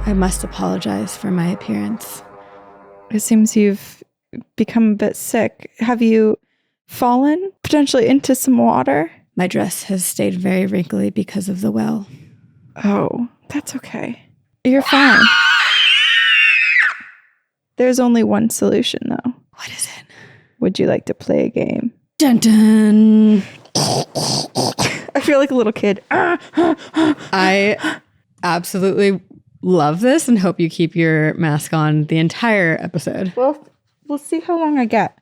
I must apologize for my appearance. It seems you've become a bit sick. Have you fallen potentially into some water? My dress has stayed very wrinkly because of the well. Oh, that's okay. You're fine. There's only one solution, though. What is it? Would you like to play a game? Dun dun. I feel like a little kid. I absolutely love this and hope you keep your mask on the entire episode. Well, we'll see how long I get.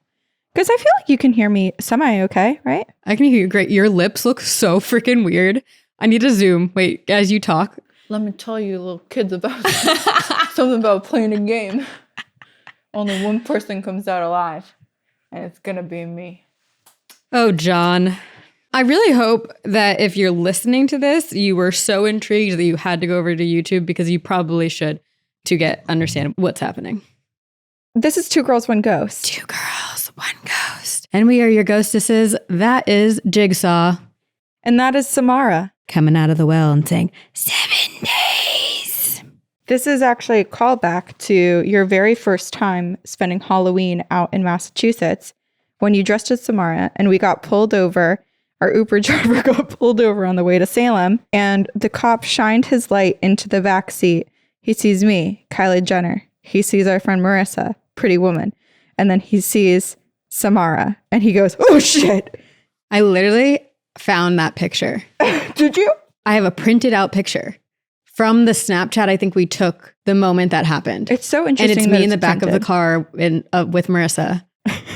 Because I feel like you can hear me semi-okay, right? I can hear you great. Your lips look so freaking weird. I need to zoom. Wait, as you talk. Let me tell you little kids about something about playing a game. Only one person comes out alive, and it's gonna be me. Oh, John. I really hope that if you're listening to this, you were so intrigued that you had to go over to YouTube, because you probably should, to understand what's happening. This is Two Girls, One Ghost. 2 girls, 1 ghost. And we are your ghostesses. That is Jigsaw. And that is Samara. Coming out of the well and saying, 7 days. This is actually a callback to your very first time spending Halloween out in Massachusetts when you dressed as Samara and we got pulled over. Our Uber driver got pulled over on the way to Salem, and the cop shined his light into the back seat. He sees me, Kylie Jenner. He sees our friend Marissa, Pretty Woman. And then he sees Samara and he goes, oh shit. I literally found that picture. Did you? I have a printed out picture from the Snapchat I think we took the moment that happened. It's so And interesting. it's that me in the back of the car with Marissa.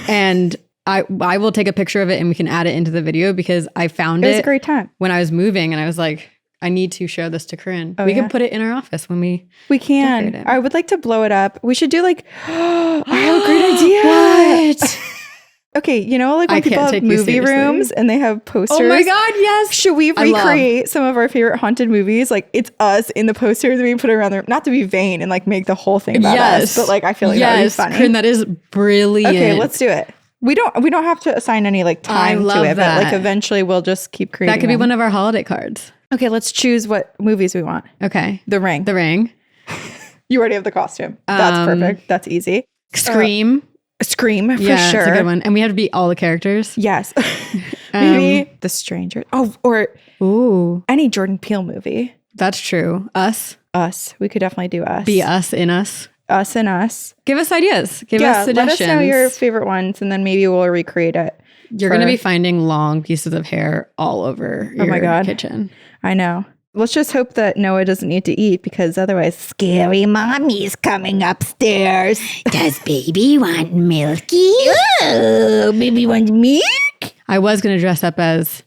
And I will take a picture of it and we can add it into the video, because I found it. It was a great time. When I was moving, and I was like, I need to show this to Corinne. We can put it in our office when we can. decorate it. I would like to blow it up. We should do like, I have a great idea. What? Okay, you know, like when people have movie rooms and they have posters. Oh my God, yes. Should we recreate some of our favorite haunted movies? Like it's us in the posters and we put it around there. Not to be vain and like make the whole thing about us, but like I feel like that would be funny. Corinne, that is brilliant. Okay, let's do it. We don't have to assign any like time to it, but like eventually we'll just keep creating. That could be one of our holiday cards. Okay, let's choose what movies we want. Okay. The Ring. The Ring. You already have the costume. That's perfect. That's easy. Scream. Scream, for yeah, sure. That's a good one. And we have to be all the characters. Yes. Maybe The Stranger. Oh, or any Jordan Peele movie. That's true. Us. We could definitely do Us. Be us in us. Us and Us. Give us ideas. Give us suggestions. Let us know your favorite ones, and then maybe we'll recreate it. You're going to be finding long pieces of hair all over your kitchen. I know. Let's just hope that Noah doesn't need to eat, because otherwise, scary mommy's coming upstairs. Does baby want milky? Oh, baby wants milk? I was going to dress up as...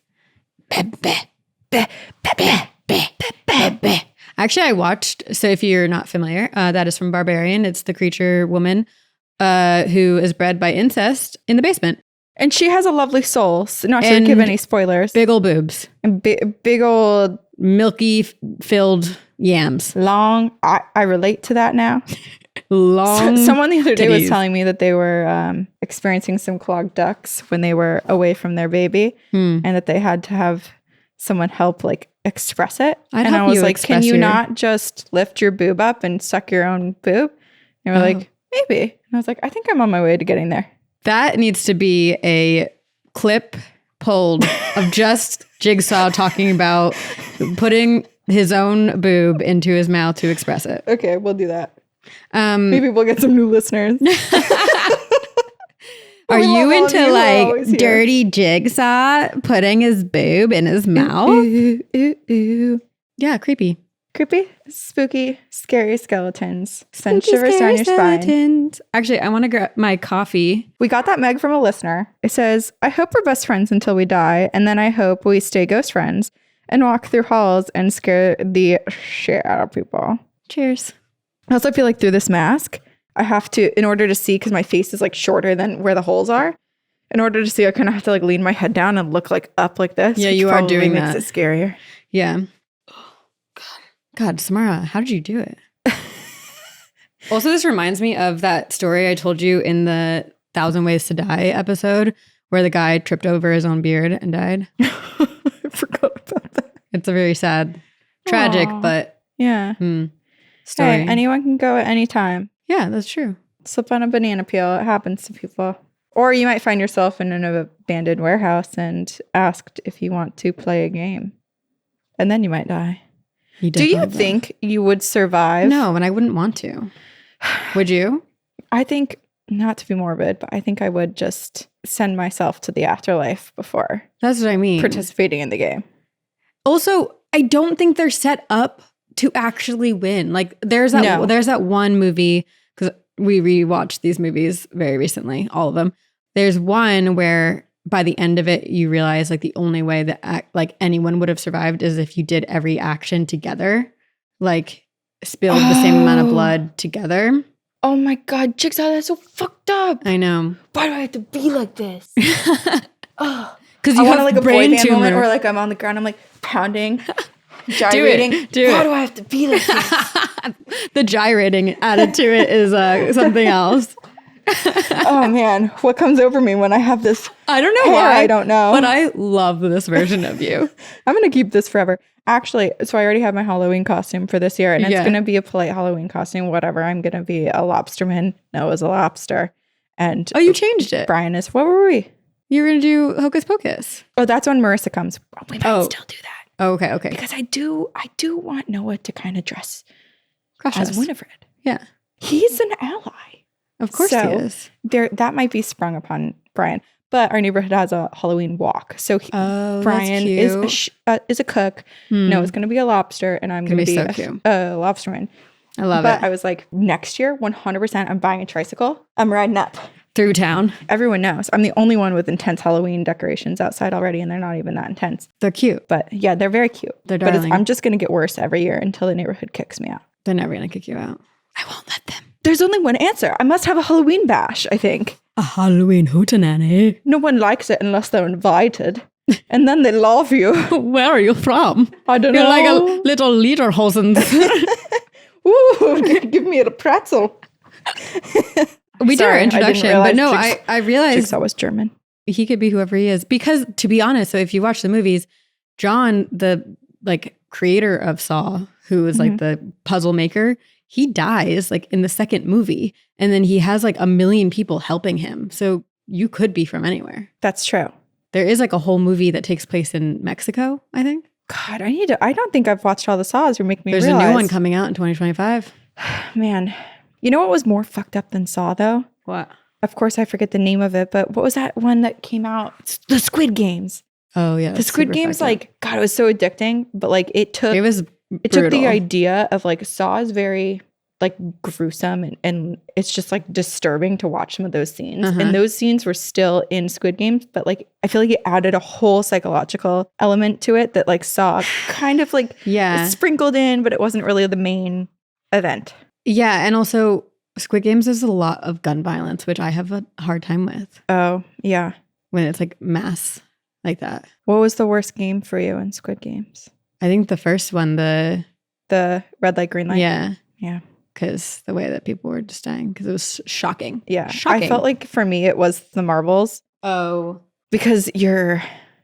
Actually, I watched, so if you're not familiar, that is from Barbarian. It's the creature woman who is bred by incest in the basement. And she has a lovely soul. So not to give any spoilers. Big old boobs. And big old... milky filled yams. Long. I relate to that now. Long. Someone the other day titties. was telling me that they were experiencing some clogged ducts when they were away from their baby, and that they had to have someone help like express it. And I was like, can you not just lift your boob up and suck your own boob? And they were like, maybe. And I was like, I think I'm on my way to getting there. That needs to be a clip pulled of just Jigsaw talking about putting his own boob into his mouth to express it. Okay, we'll do that. Maybe we'll get some new listeners. Are you into like dirty Jigsaw putting his boob in his mouth? Ooh. Yeah, creepy. Creepy, spooky, scary skeletons. Send shivers down your spine. Actually, I want to grab my coffee. We got that Meg from a listener. It says, I hope we're best friends until we die, and then I hope we stay ghost friends and walk through halls and scare the shit out of people. Cheers. I also feel like through this mask, I have to, in order to see, because my face is like shorter than where the holes are, in order to see, I kind of have to like lean my head down and look like up like this. Yeah, you are doing makes that. It scarier. Yeah. God, Samara, how did you do it? Also, this reminds me of that story I told you in the 1,000 Ways to Die episode where the guy tripped over his own beard and died. I forgot about that. It's a very sad, tragic, but... Yeah. story. Hey, anyone can go at any time. Yeah, that's true. Slip on a banana peel. It happens to people. Or you might find yourself in an abandoned warehouse and asked if you want to play a game. And then you might die. Do you think you would survive? No, and I wouldn't want to. Would you? I think, not to be morbid, but I think I would just send myself to the afterlife before That's what I mean. participating in the game. Also, I don't think they're set up to actually win. Like there's that one movie, because we rewatched these movies very recently, all of them. There's one where by the end of it, you realize like the only way that like anyone would have survived is if you did every action together, like spilled the same amount of blood together. Oh my God, Jigsaw, that's so fucked up. I know. Why do I have to be like this? Because I want like a boy band moment where like I'm on the ground, I'm like pounding, gyrating. Do Why it. do I have to be like this? The gyrating added to it is something else. Oh man, what comes over me when I have this? I don't know hair? why. I don't know. But I love this version of you. I'm going to keep this forever. Actually, so I already have my Halloween costume for this year, and it's going to be a polite Halloween costume, whatever. I'm going to be a lobsterman. Noah's a lobster. And Oh, you changed it. Brian is, what were we? You were going to do Hocus Pocus. Oh, that's when Marissa comes. We might still do that. Oh, okay. Because I do want Noah to kind of dress Crush as us. Winifred. Yeah. He's an ally. Of course he is. That might be sprung upon Brian. But our neighborhood has a Halloween walk. So Brian is a cook. Noah's going to be a lobster, and I'm going to be a lobsterman. I love But it. I was like, next year, 100%, I'm buying a tricycle. I'm riding up. Through town. Everyone knows. I'm the only one with intense Halloween decorations outside already, and they're not even that intense. They're cute. But yeah, they're very cute. They're but darling. I'm just going to get worse every year until the neighborhood kicks me out. They're never going to kick you out. I won't let them. There's only one answer. I must have a Halloween bash, I think. A Halloween hootenanny. No one likes it unless they're invited. And then they love you. Where are you from? I don't You're know. like a little lederhosen. Ooh, give me a pretzel. We did our introduction, but no, I realized Jigsaw was German. he could be whoever he is. Because to be honest, so if you watch the movies, John, the like creator of Saw, who is like the puzzle maker, he dies like in the second movie. And then he has like 1 million people helping him. So you could be from anywhere. That's true. There is like a whole movie that takes place in Mexico, I think. God, I don't think I've watched all the Saws. You're making me There's realize. a new one coming out in 2025. Man, you know what was more fucked up than Saw, though? What? Of course, I forget the name of it, but what was that one that came out? The Squid Games. Oh, yeah. The Squid Games, like, God, it was so addicting, but like it took the brutal. idea of like Saw is very like gruesome and it's just like disturbing to watch some of those scenes. And those scenes were still in Squid Games, but like I feel like it added a whole psychological element to it that like Saw kind of like sprinkled in, but it wasn't really the main event. Yeah, and also Squid Games is a lot of gun violence, which I have a hard time with. Oh, yeah. When it's like mass like that. What was the worst game for you in Squid Games? I think the first one, the red light, green light. Yeah. Yeah. Because the way that people were just dying, because it was shocking. Yeah. Shocking. I felt like for me, it was the marbles. Oh. Because you're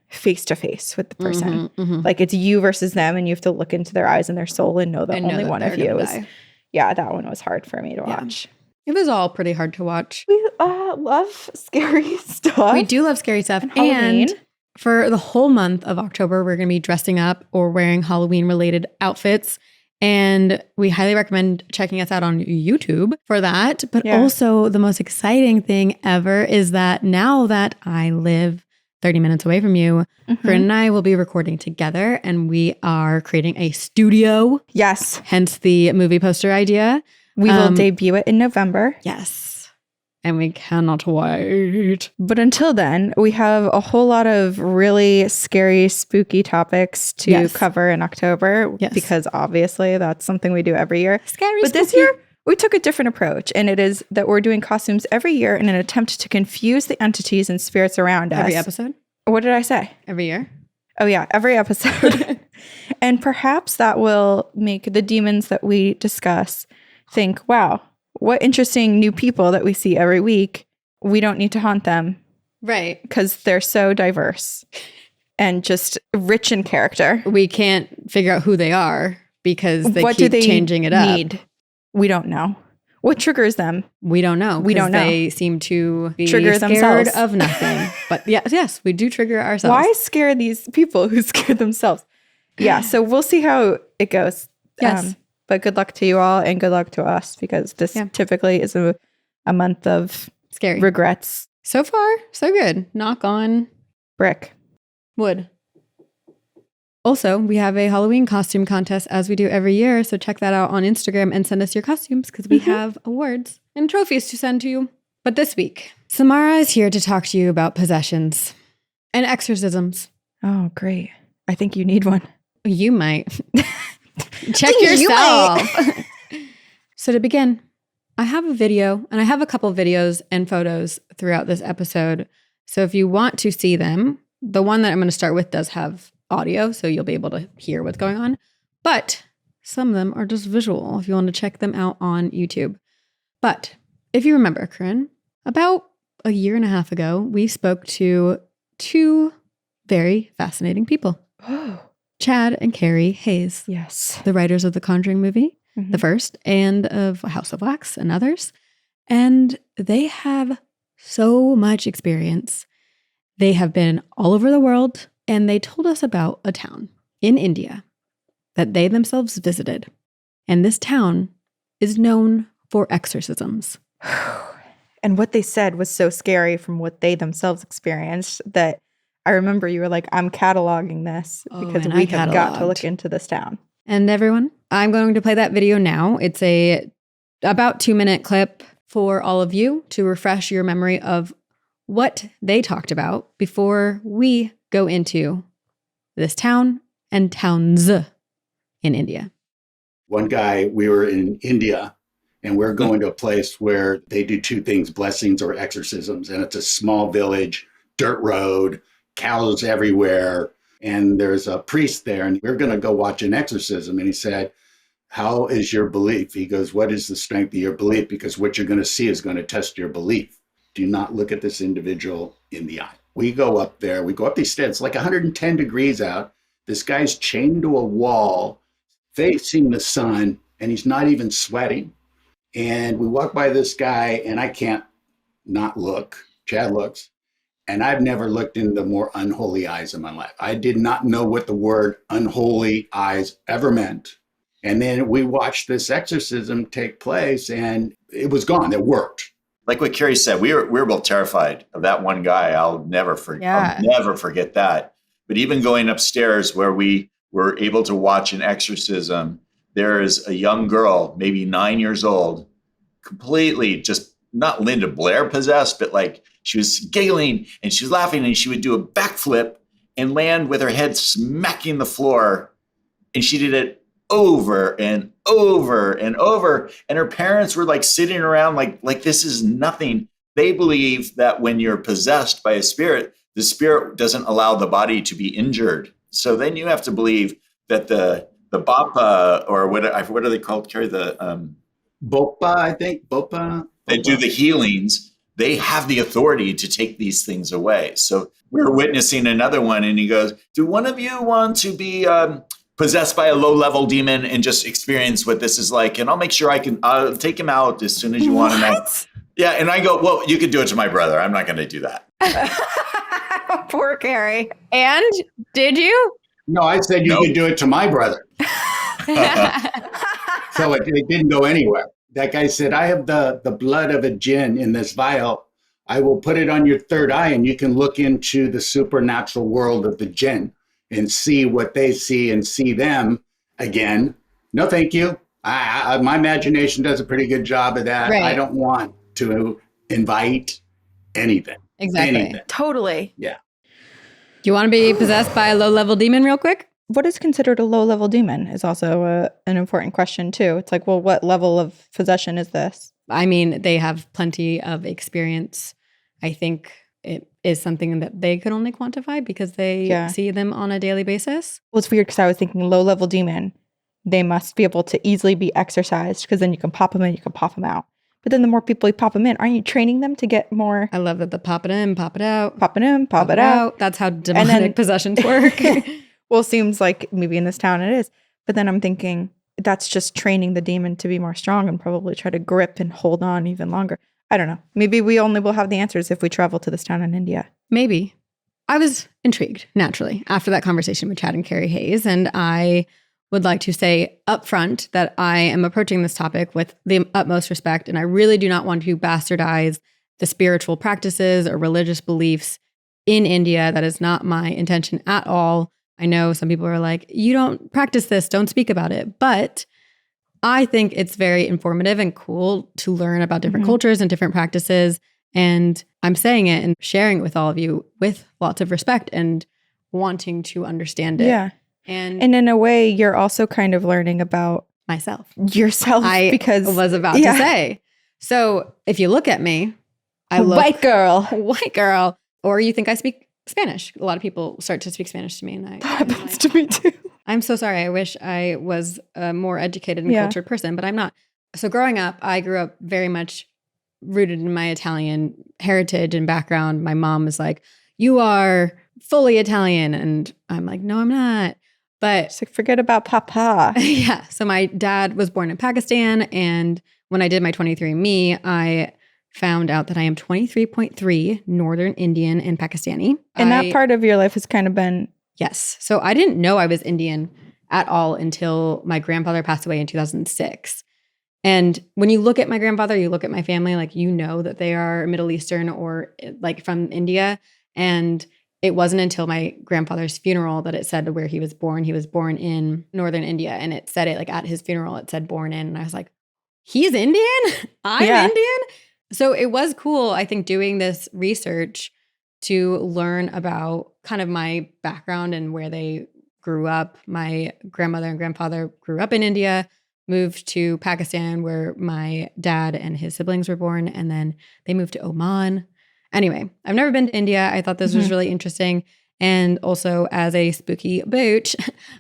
face to face with the person. Like it's you versus them, and you have to look into their eyes and their soul and know that only one of you is. Yeah, that one was hard for me to watch. It was all pretty hard to watch. We love scary stuff. We do love scary stuff. And for the whole month of October, we're going to be dressing up or wearing Halloween-related outfits. And we highly recommend checking us out on YouTube for that. But also the most exciting thing ever is that now that I live 30 minutes away from you, Corinne and I will be recording together, and we are creating a studio. Yes. Hence the movie poster idea. We will debut it in November. Yes. And we cannot wait. But until then, we have a whole lot of really scary, spooky topics to cover in October. Yes. Because obviously that's something we do every year. Scary, but this year, we took a different approach. And it is that we're doing costumes every year in an attempt to confuse the entities and spirits around us. Every episode? What did I say? Every year? Oh, yeah. Every episode. And perhaps that will make the demons that we discuss think, wow, what interesting new people that we see every week. We don't need to haunt them. Right. Because they're so diverse and just rich in character. We can't figure out who they are because they what keep do they changing it up. Need? We don't know. What triggers them? We don't know. We don't know. They seem to be Trigger scared themselves. of nothing. But yes, we do trigger ourselves. Why scare these people who scare themselves? Yeah, so we'll see how it goes. Yes. But good luck to you all and good luck to us because this typically is a month of Scary. regrets. So far, so good. Knock on Brick. wood. Also, we have a Halloween costume contest as we do every year. So check that out on Instagram and send us your costumes because we have awards and trophies to send to you. But this week, Samara is here to talk to you about possessions and exorcisms. Oh, great. I think you need one. You might. Check yourself. So to begin, I have a video and I have a couple videos and photos throughout this episode. So if you want to see them, the one that I'm going to start with does have audio, so you'll be able to hear what's going on. But some of them are just visual if you want to check them out on YouTube. But if you remember, Corinne, about a year and a half ago, we spoke to two very fascinating people. Oh, Chad and Carey Hayes, yes. the writers of the Conjuring movie, the first, and of House of Wax and others. And they have so much experience. They have been all over the world, and they told us about a town in India that they themselves visited. And this town is known for exorcisms. And what they said was so scary from what they themselves experienced that I remember you were like, I'm cataloging this because and we I have got to cataloged. look into this town. And everyone, I'm going to play that video now. It's a about 2-minute clip for all of you to refresh your memory of what they talked about before we go into this town and towns in India. One guy, we were in India and we're going to a place where they do two things, blessings or exorcisms. And it's a small village, dirt road, cows everywhere. And there's a priest there and we're going to go watch an exorcism. And he said, how is your belief? He goes, what is the strength of your belief? Because what you're going to see is going to test your belief. Do not look at this individual in the eye. We go up there, we go up these stairs, it's like 110 degrees out. This guy's chained to a wall, facing the sun, and he's not even sweating. And we walk by this guy, and I can't not look. Chad looks. And I've never looked into more unholy eyes in my life. I did not know what the word unholy eyes ever meant. And then we watched this exorcism take place, and it was gone. It worked. Like what Carrie said, we were both terrified of that one guy. I'll never forget that. But even going upstairs where we were able to watch an exorcism, there is a young girl, maybe 9 years old, completely just not Linda Blair possessed, but like she was giggling and she was laughing and she would do a backflip and land with her head smacking the floor. And she did it over and over and over. And her parents were like sitting around like this is nothing. They believe that when you're possessed by a spirit, the spirit doesn't allow the body to be injured. So then you have to believe that the Bapa, or what are they called, Carrie? The Bopa, I think. Bopa. They do the healings. They have the authority to take these things away. So we're witnessing another one and he goes, do one of you want to be possessed by a low-level demon and just experience what this is like? And I'll make sure I'll take him out as soon as you want him out. Yeah, and I go, well, you could do it to my brother. I'm not going to do that. Poor Carrie. And did you? No, I said you could do it to my brother. So it didn't go anywhere. That guy said, I have the blood of a jinn in this vial. I will put it on your third eye and you can look into the supernatural world of the jinn and see what they see and see them again. No, thank you. My imagination does a pretty good job of that. Right. I don't want to invite anything. Exactly. Anything. Totally. Yeah. Do you want to be possessed by a low-level demon real quick? What is considered a low-level demon is also an important question, too. It's like, well, what level of possession is this? I mean, they have plenty of experience. I think it is something that they could only quantify because they see them on a daily basis. Well, it's weird because I was thinking low-level demon, they must be able to easily be exorcised because then you can pop them in, you can pop them out. But then the more people you pop them in, aren't you training them to get more? I love that the pop it in, pop it out. Pop it in, pop it out. That's how demonic possessions work. Well, it seems like maybe in this town it is. But then I'm thinking, that's just training the demon to be more strong and probably try to grip and hold on even longer. I don't know. Maybe we only will have the answers if we travel to this town in India. Maybe. I was intrigued, naturally, after that conversation with Chad and Carey Hayes. And I would like to say upfront that I am approaching this topic with the utmost respect. And I really do not want to bastardize the spiritual practices or religious beliefs in India. That is not my intention at all. I know some people are like, you don't practice this, don't speak about it. But I think it's very informative and cool to learn about different cultures and different practices. And I'm saying it and sharing it with all of you with lots of respect and wanting to understand it. Yeah. And in a way, you're also kind of learning about myself. Yourself. I because was about to say. So if you look at me, I look white girl. White girl. Or you think I speak Spanish. A lot of people start to speak Spanish to me. And that happens to me too. I'm so sorry. I wish I was a more educated and cultured person, but I'm not. So growing up, I grew up very much rooted in my Italian heritage and background. My mom was like, you are fully Italian. And I'm like, no, I'm not. But it's like, forget about Papa. Yeah. So my dad was born in Pakistan. And when I did my 23andMe, I found out that I am 23.3 Northern Indian and Pakistani. And that part of your life has kind of been... Yes. So I didn't know I was Indian at all until my grandfather passed away in 2006. And when you look at my grandfather, you look at my family, like, you know that they are Middle Eastern or like from India. And it wasn't until my grandfather's funeral that it said where he was born. He was born in Northern India. And it said it like at his funeral, it said born in. And I was like, he's Indian? I'm Indian? So it was cool, I think, doing this research to learn about kind of my background and where they grew up. My grandmother and grandfather grew up in India, moved to Pakistan where my dad and his siblings were born, and then they moved to Oman. Anyway, I've never been to India. I thought this was really interesting. And also as a spooky booch,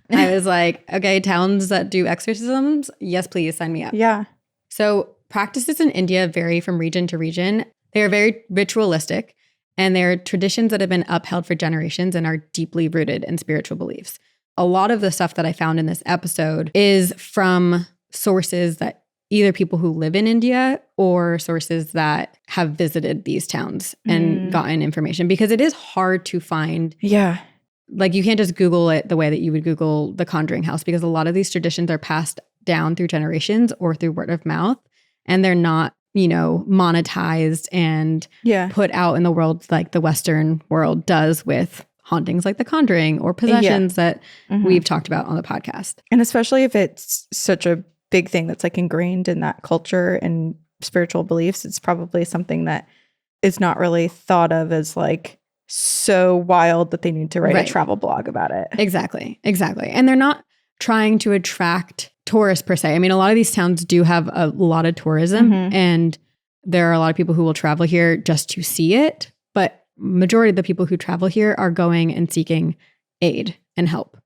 I was like, okay, towns that do exorcisms, yes, please sign me up. Yeah. So practices in India vary from region to region. They are very ritualistic. And they're traditions that have been upheld for generations and are deeply rooted in spiritual beliefs. A lot of the stuff that I found in this episode is from sources that either people who live in India or sources that have visited these towns and gotten information, because it is hard to find. Yeah. Like, you can't just Google it the way that you would Google the Conjuring house, because a lot of these traditions are passed down through generations or through word of mouth, and they're not, monetized and put out in the world like the Western world does with hauntings like the Conjuring or possessions that we've talked about on the podcast. And especially if it's such a big thing that's like ingrained in that culture and spiritual beliefs, it's probably something that is not really thought of as like so wild that they need to write a travel blog about it. Exactly. And they're not trying to attract tourists per se. I mean, a lot of these towns do have a lot of tourism, and there are a lot of people who will travel here just to see it. But majority of the people who travel here are going and seeking aid and help.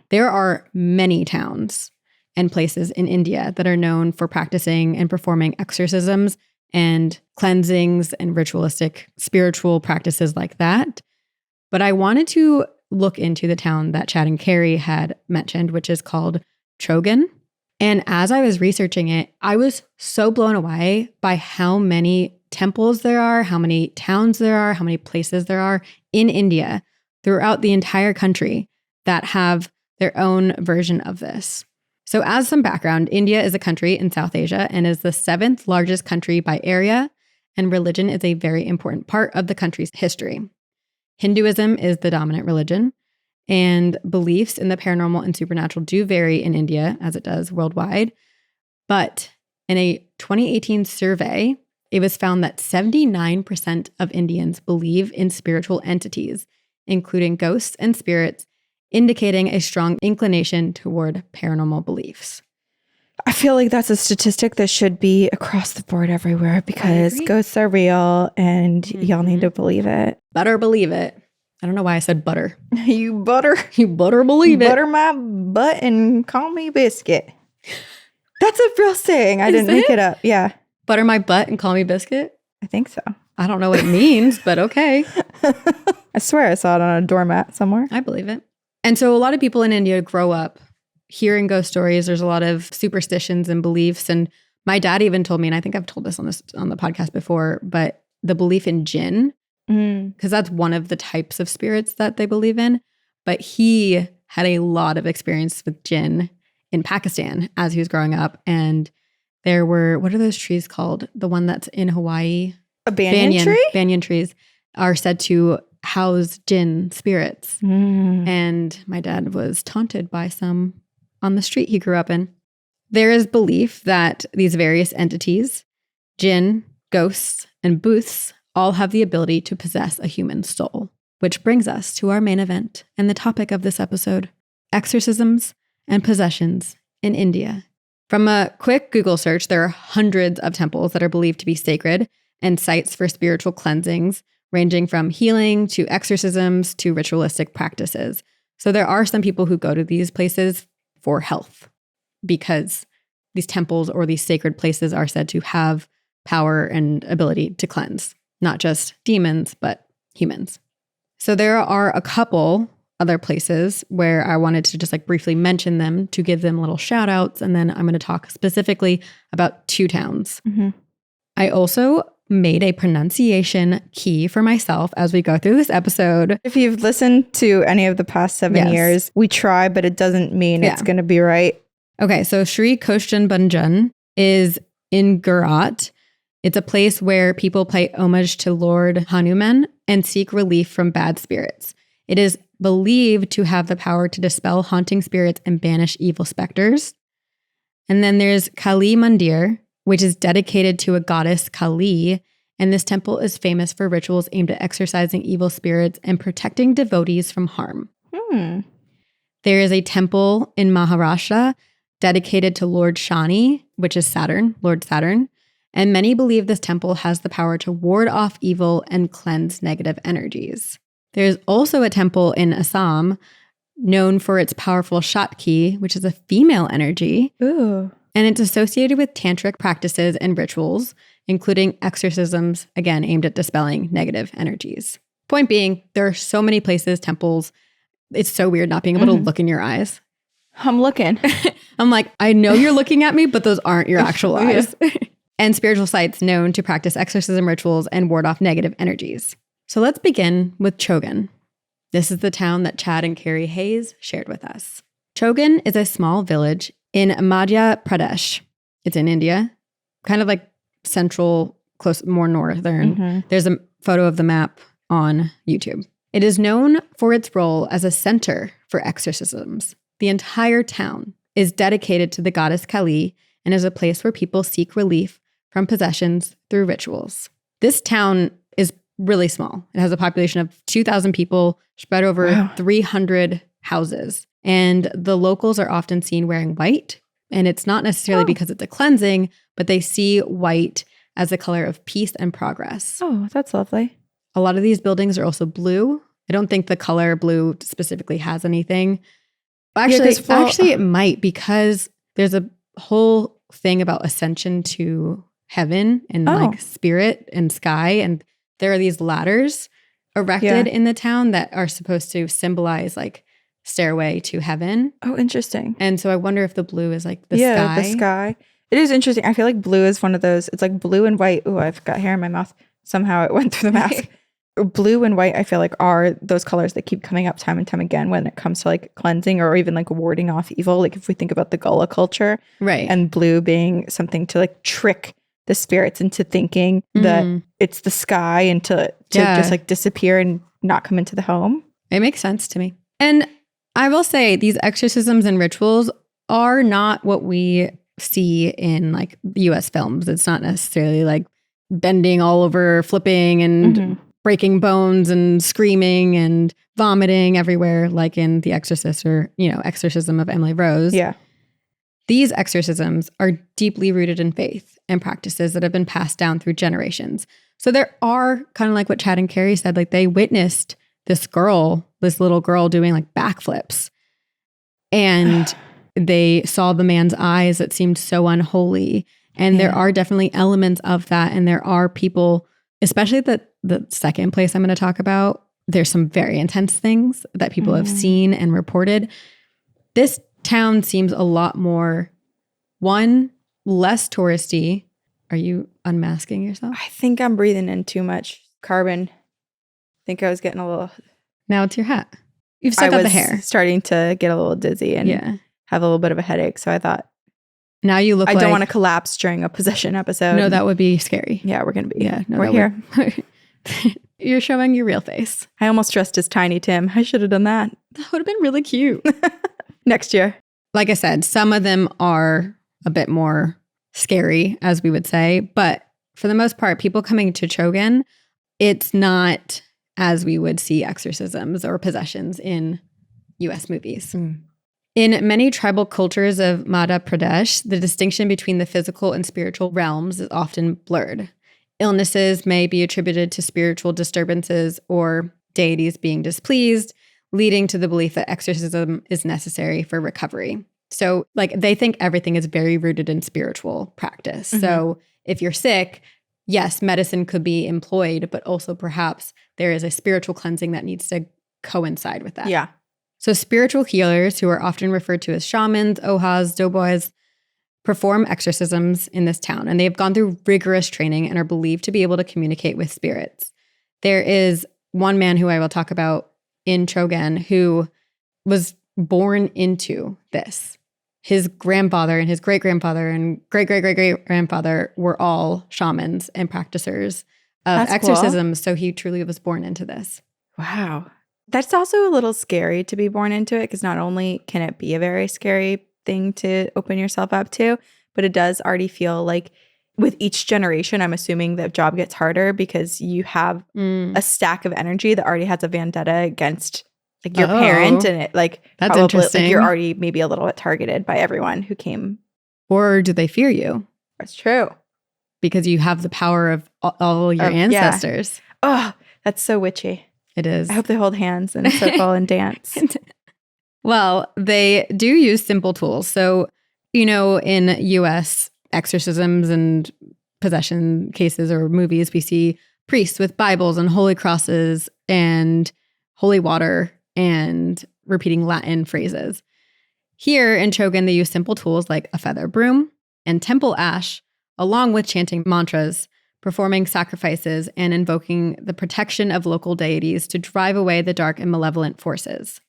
There are many towns and places in India that are known for practicing and performing exorcisms and cleansings and ritualistic spiritual practices like that. But I wanted to look into the town that Chad and Carey had mentioned, which is called Chogan. And as I was researching it, I was so blown away by how many temples there are, how many towns there are, how many places there are in India throughout the entire country that have their own version of this. So as some background, India is a country in South Asia and is the 7th largest country by area, and religion is a very important part of the country's history. Hinduism is the dominant religion, and beliefs in the paranormal and supernatural do vary in India, as it does worldwide. But in a 2018 survey, it was found that 79% of Indians believe in spiritual entities, including ghosts and spirits, indicating a strong inclination toward paranormal beliefs. I feel like that's a statistic that should be across the board everywhere, because ghosts are real and y'all need to believe it. Better believe it. I don't know why I said butter. You better believe it. Butter my butt and call me biscuit. That's a real saying. I didn't make it up. Yeah. Butter my butt and call me biscuit? I think so. I don't know what it means, but okay. I swear I saw it on a doormat somewhere. I believe it. And so a lot of people in India grow up hearing ghost stories. There's a lot of superstitions and beliefs. And my dad even told me, and I think I've told this on the podcast before, but the belief in Jin, because that's one of the types of spirits that they believe in. But he had a lot of experience with Jin in Pakistan as he was growing up. And there were, what are those trees called? The one that's in Hawaii? A banyan tree? Banyan trees are said to house Jin spirits. And my dad was taunted by some on the street he grew up in. There is belief that these various entities, Jin, ghosts, and booths, all have the ability to possess a human soul. Which brings us to our main event and the topic of this episode, exorcisms and possessions in India. From a quick Google search, there are hundreds of temples that are believed to be sacred and sites for spiritual cleansings, ranging from healing to exorcisms to ritualistic practices. So there are some people who go to these places for health because these temples or these sacred places are said to have power and ability to cleanse, not just demons, but humans. So there are a couple other places where I wanted to just like briefly mention them to give them little shout outs. And then I'm going to talk specifically about 2 towns. I also made a pronunciation key for myself as we go through this episode. If you've listened to any of the past 7 years, we try, but it doesn't mean it's going to be right. Okay, so Sri Koshtan Bhanjan is in Gujarat. It's a place where people pay homage to Lord Hanuman and seek relief from bad spirits. It is believed to have the power to dispel haunting spirits and banish evil specters. And then there's Kali Mandir, which is dedicated to a goddess Kali, and this temple is famous for rituals aimed at exorcising evil spirits and protecting devotees from harm. There is a temple in Maharashtra dedicated to Lord Shani, which is Saturn, Lord Saturn, and many believe this temple has the power to ward off evil and cleanse negative energies. There's also a temple in Assam known for its powerful Shakti, which is a female energy. Ooh. And it's associated with tantric practices and rituals, including exorcisms, again, aimed at dispelling negative energies. Point being, there are so many places, temples. It's so weird not being able to look in your eyes. I'm looking. I'm like, I know you're looking at me, but those aren't your actual eyes. And spiritual sites known to practice exorcism rituals and ward off negative energies. So let's begin with Chogan. This is the town that Chad and Carey Hayes shared with us. Chogan is a small village in Madhya Pradesh. It's in India, kind of like central, close, more northern. There's a photo of the map on YouTube. It is known for its role as a center for exorcisms. The entire town is dedicated to the goddess Kali and is a place where people seek relief from possessions through rituals. This town is really small. It has a population of 2,000 people spread over 300 houses. And the locals are often seen wearing white. And it's not necessarily because it's a cleansing, but they see white as a color of peace and progress. Oh, that's lovely. A lot of these buildings are also blue. I don't think the color blue specifically has anything. Actually, it might, because there's a whole thing about ascension to heaven and like spirit and sky. And there are these ladders erected in the town that are supposed to symbolize like stairway to heaven. Oh, interesting. And so I wonder if the blue is like the sky. Yeah, the sky. It is interesting. I feel like blue is one of those, it's like blue and white. Oh, I've got hair in my mouth. Somehow it went through the mask. Blue and white, I feel like, are those colors that keep coming up time and time again when it comes to like cleansing or even like warding off evil. Like if we think about the Gullah culture, right? And blue being something to like trick the spirits into thinking that it's the sky and to just like disappear and not come into the home. It makes sense to me. And I will say these exorcisms and rituals are not what we see in like US films. It's not necessarily like bending all over, flipping and breaking bones and screaming and vomiting everywhere like in The Exorcist or, Exorcism of Emily Rose. Yeah. These exorcisms are deeply rooted in faith and practices that have been passed down through generations. So there are kind of like what Chad and Carey said, like they witnessed this little girl doing like backflips. And they saw the man's eyes that seemed so unholy. And there are definitely elements of that. And there are people, especially the second place I'm going to talk about, there's some very intense things that people have seen and reported. This town seems a lot more, one, less touristy. Are you unmasking yourself? I think I'm breathing in too much carbon. I think I was getting a little... Now it's your hat. You've still got the hair. Starting to get a little dizzy and have a little bit of a headache. So I thought... Now you look I don't want to collapse during a possession episode. No, that would be scary. Yeah, we're going to be. Yeah, no, we're here. You're showing your real face. I almost dressed as Tiny Tim. I should have done that. That would have been really cute. Next year. Like I said, some of them are a bit more scary, as we would say. But for the most part, people coming to Chogan, it's not as we would see exorcisms or possessions in U.S. movies. Mm. In many tribal cultures of Madhya Pradesh, the distinction between the physical and spiritual realms is often blurred. Illnesses may be attributed to spiritual disturbances or deities being displeased, leading to the belief that exorcism is necessary for recovery. So, they think everything is very rooted in spiritual practice. Mm-hmm. So, if you're sick, yes, medicine could be employed, but also perhaps there is a spiritual cleansing that needs to coincide with that. Yeah. So spiritual healers, who are often referred to as shamans, ohas, doughboys, perform exorcisms in this town. And they have gone through rigorous training and are believed to be able to communicate with spirits. There is one man who I will talk about in Chogan who was born into this. His grandfather and his great-grandfather and great-great-great-great-grandfather were all shamans and practicers of exorcisms. Cool. So he truly was born into this. Wow. That's also a little scary to be born into it, because not only can it be a very scary thing to open yourself up to, but it does already feel like with each generation, I'm assuming the job gets harder because you have a stack of energy that already has a vendetta against your parent, and it that's probably, interesting. You're already maybe a little bit targeted by everyone who came. Or do they fear you? That's true. Because you have the power of all your ancestors. Yeah. Oh, that's so witchy. It is. I hope they hold hands in a circle and dance. Well, they do use simple tools. So, in U.S. exorcisms and possession cases or movies, we see priests with Bibles and holy crosses and holy water and repeating Latin phrases. Here in Chogan, they use simple tools like a feather broom and temple ash, along with chanting mantras, performing sacrifices, and invoking the protection of local deities to drive away the dark and malevolent forces.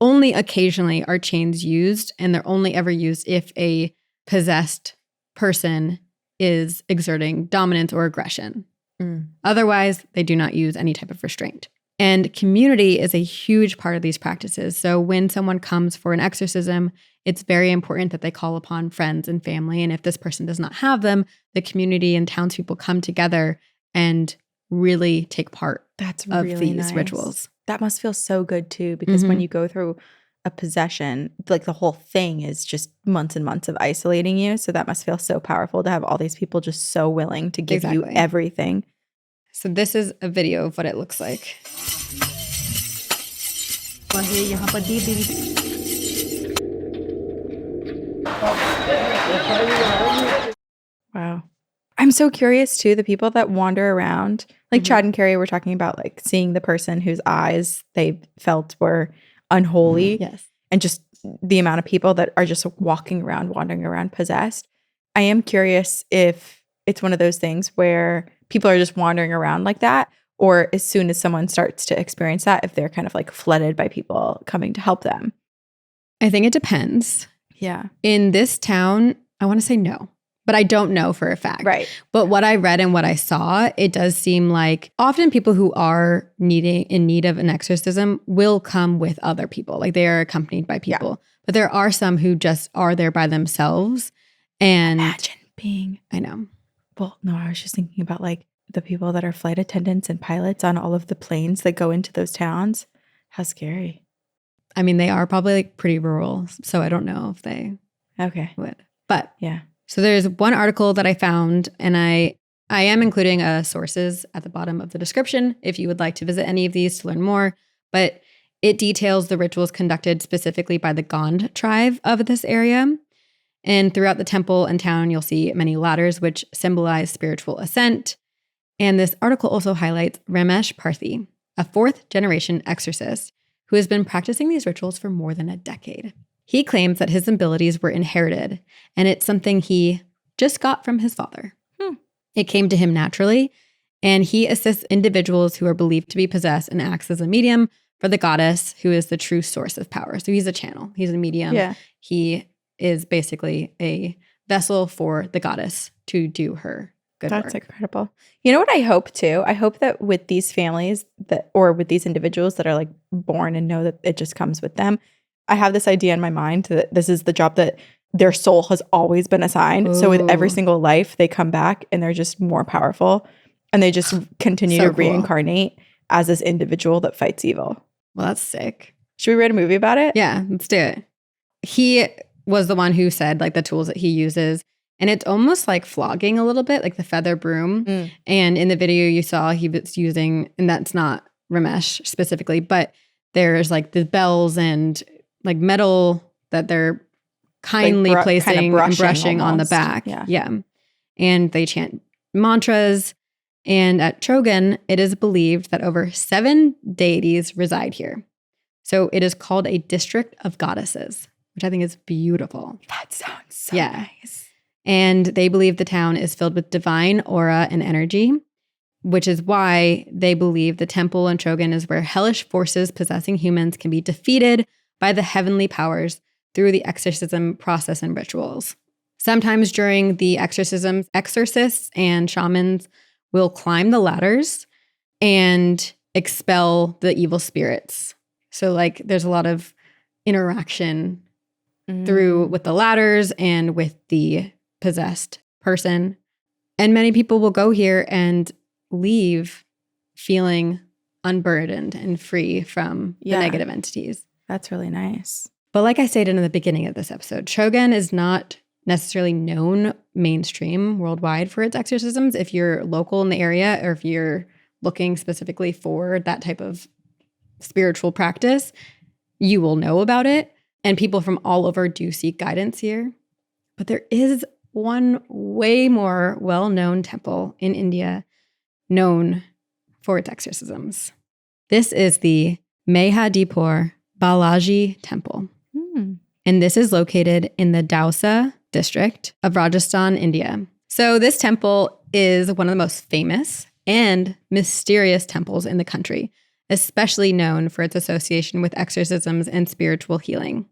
Only occasionally are chains used, and they're only ever used if a possessed person is exerting dominance or aggression. Mm. Otherwise, they do not use any type of restraint. And community is a huge part of these practices. So when someone comes for an exorcism, it's very important that they call upon friends and family. And if this person does not have them, the community and townspeople come together and really take part of these rituals. That must feel so good too, because when you go through a possession, the whole thing is just months and months of isolating you. So that must feel so powerful to have all these people just so willing to give you everything. So this is a video of what it looks like. Wow. I'm so curious too, the people that wander around, Chad and Carey were talking about, seeing the person whose eyes they felt were unholy. Yes. And just the amount of people that are just walking around, wandering around possessed. I am curious if it's one of those things where people are just wandering around like that, or as soon as someone starts to experience that, if they're kind of flooded by people coming to help them. I think it depends. Yeah. In this town, I want to say no, but I don't know for a fact. Right. But what I read and what I saw, it does seem like often people who are in need of an exorcism will come with other people. They are accompanied by people. Yeah. But there are some who just are there by themselves. And imagine being. I know. Well, no, I was just thinking about the people that are flight attendants and pilots on all of the planes that go into those towns. How scary. I mean, they are probably pretty rural, so I don't know if they would. But yeah. So there's one article that I found, and I am including sources at the bottom of the description if you would like to visit any of these to learn more. But it details the rituals conducted specifically by the Gond tribe of this area. And throughout the temple and town, you'll see many ladders which symbolize spiritual ascent. And this article also highlights Ramesh Parthi, a 4th-generation exorcist who has been practicing these rituals for more than a decade. He claims that his abilities were inherited, and it's something he just got from his father. It came to him naturally, and he assists individuals who are believed to be possessed and acts as a medium for the goddess, who is the true source of power. So he's a channel. He's a medium. Yeah. He is basically a vessel for the goddess to do her good work. That's incredible. You know what I hope too? I hope that with these families or with these individuals that are like born and know that it just comes with them, I have this idea in my mind that this is the job that their soul has always been assigned. Ooh. So with every single life, they come back and they're just more powerful and they just continue to reincarnate as this individual that fights evil. Well, that's sick. Should we write a movie about it? Yeah, let's do it. He was the one who said like the tools that he uses. And it's almost like flogging a little bit, like the feather broom. And in the video you saw he was using, and that's not Ramesh specifically, but there's like the bells and like metal that they're kindly like placing and brushing almost on the back. Yeah. And they chant mantras. And at Chogan, it is believed that over 7 deities reside here. So it is called a district of goddesses, which I think is beautiful. That sounds so nice. And they believe the town is filled with divine aura and energy, which is why they believe the temple in Chogan is where hellish forces possessing humans can be defeated by the heavenly powers through the exorcism process and rituals. Sometimes during the exorcisms, exorcists and shamans will climb the ladders and expel the evil spirits. So like there's a lot of interaction through with the ladders and with the possessed person. And many people will go here and leave feeling unburdened and free from the negative entities. That's really nice. But like I stated in the beginning of this episode, Chogan is not necessarily known mainstream worldwide for its exorcisms. If you're local in the area or if you're looking specifically for that type of spiritual practice, you will know about it. And people from all over do seek guidance here. But there is one way more well-known temple in India known for its exorcisms. This is the Mehandipur Balaji Temple. And this is located in the Dausa district of Rajasthan, India. So this temple is one of the most famous and mysterious temples in the country, especially known for its association with exorcisms and spiritual healing.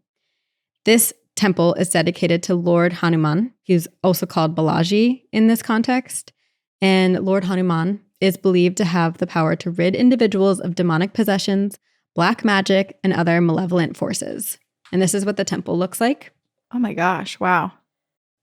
This temple is dedicated to Lord Hanuman. He's also called Balaji in this context. And Lord Hanuman is believed to have the power to rid individuals of demonic possessions, black magic, and other malevolent forces. And this is what the temple looks like. Oh my gosh, wow.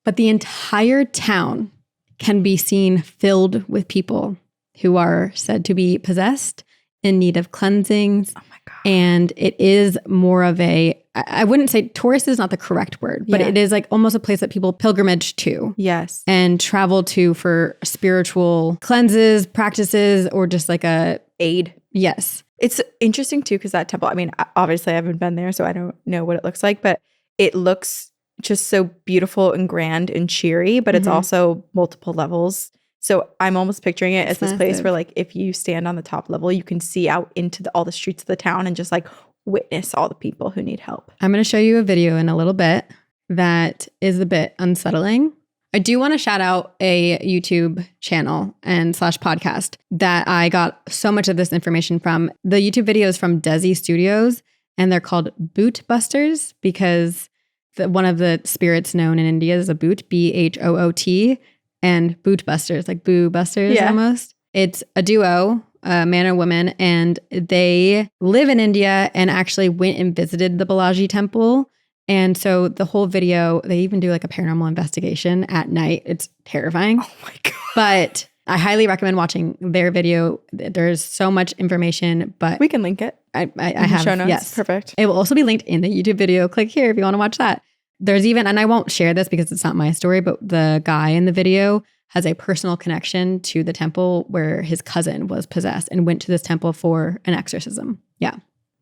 But the entire town can be seen filled with people who are said to be possessed, in need of cleansings. Oh my God. And it is more of I wouldn't say tourist is not the correct word, but it is like almost a place that people pilgrimage to. Yes. And travel to for spiritual cleanses, practices, or just like a aid. Yes. It's interesting too, because that temple, I mean, obviously I haven't been there, so I don't know what it looks like, but it looks just so beautiful and grand and cheery, but it's also multiple levels. So I'm almost picturing it as this place where like if you stand on the top level, you can see out into all the streets of the town and just like witness all the people who need help. I'm going to show you a video in a little bit that is a bit unsettling. I do want to shout out a YouTube channel and / podcast that I got so much of this information from. The YouTube video is from Desi Studios, and they're called Boot Busters because one of the spirits known in India is a boot, BHOOT, and Boot Busters, like Boo Busters almost. It's a duo, a man and woman, and they live in India and actually went and visited the Balaji temple. And so the whole video, they even do like a paranormal investigation at night. It's terrifying. Oh my God. But I highly recommend watching their video. There's so much information, but we can link it. I have show notes. Yes. Perfect. It will also be linked in the YouTube video. Click here if you want to watch that. There's even, and I won't share this because it's not my story, but the guy in the video has a personal connection to the temple where his cousin was possessed and went to this temple for an exorcism. Yeah.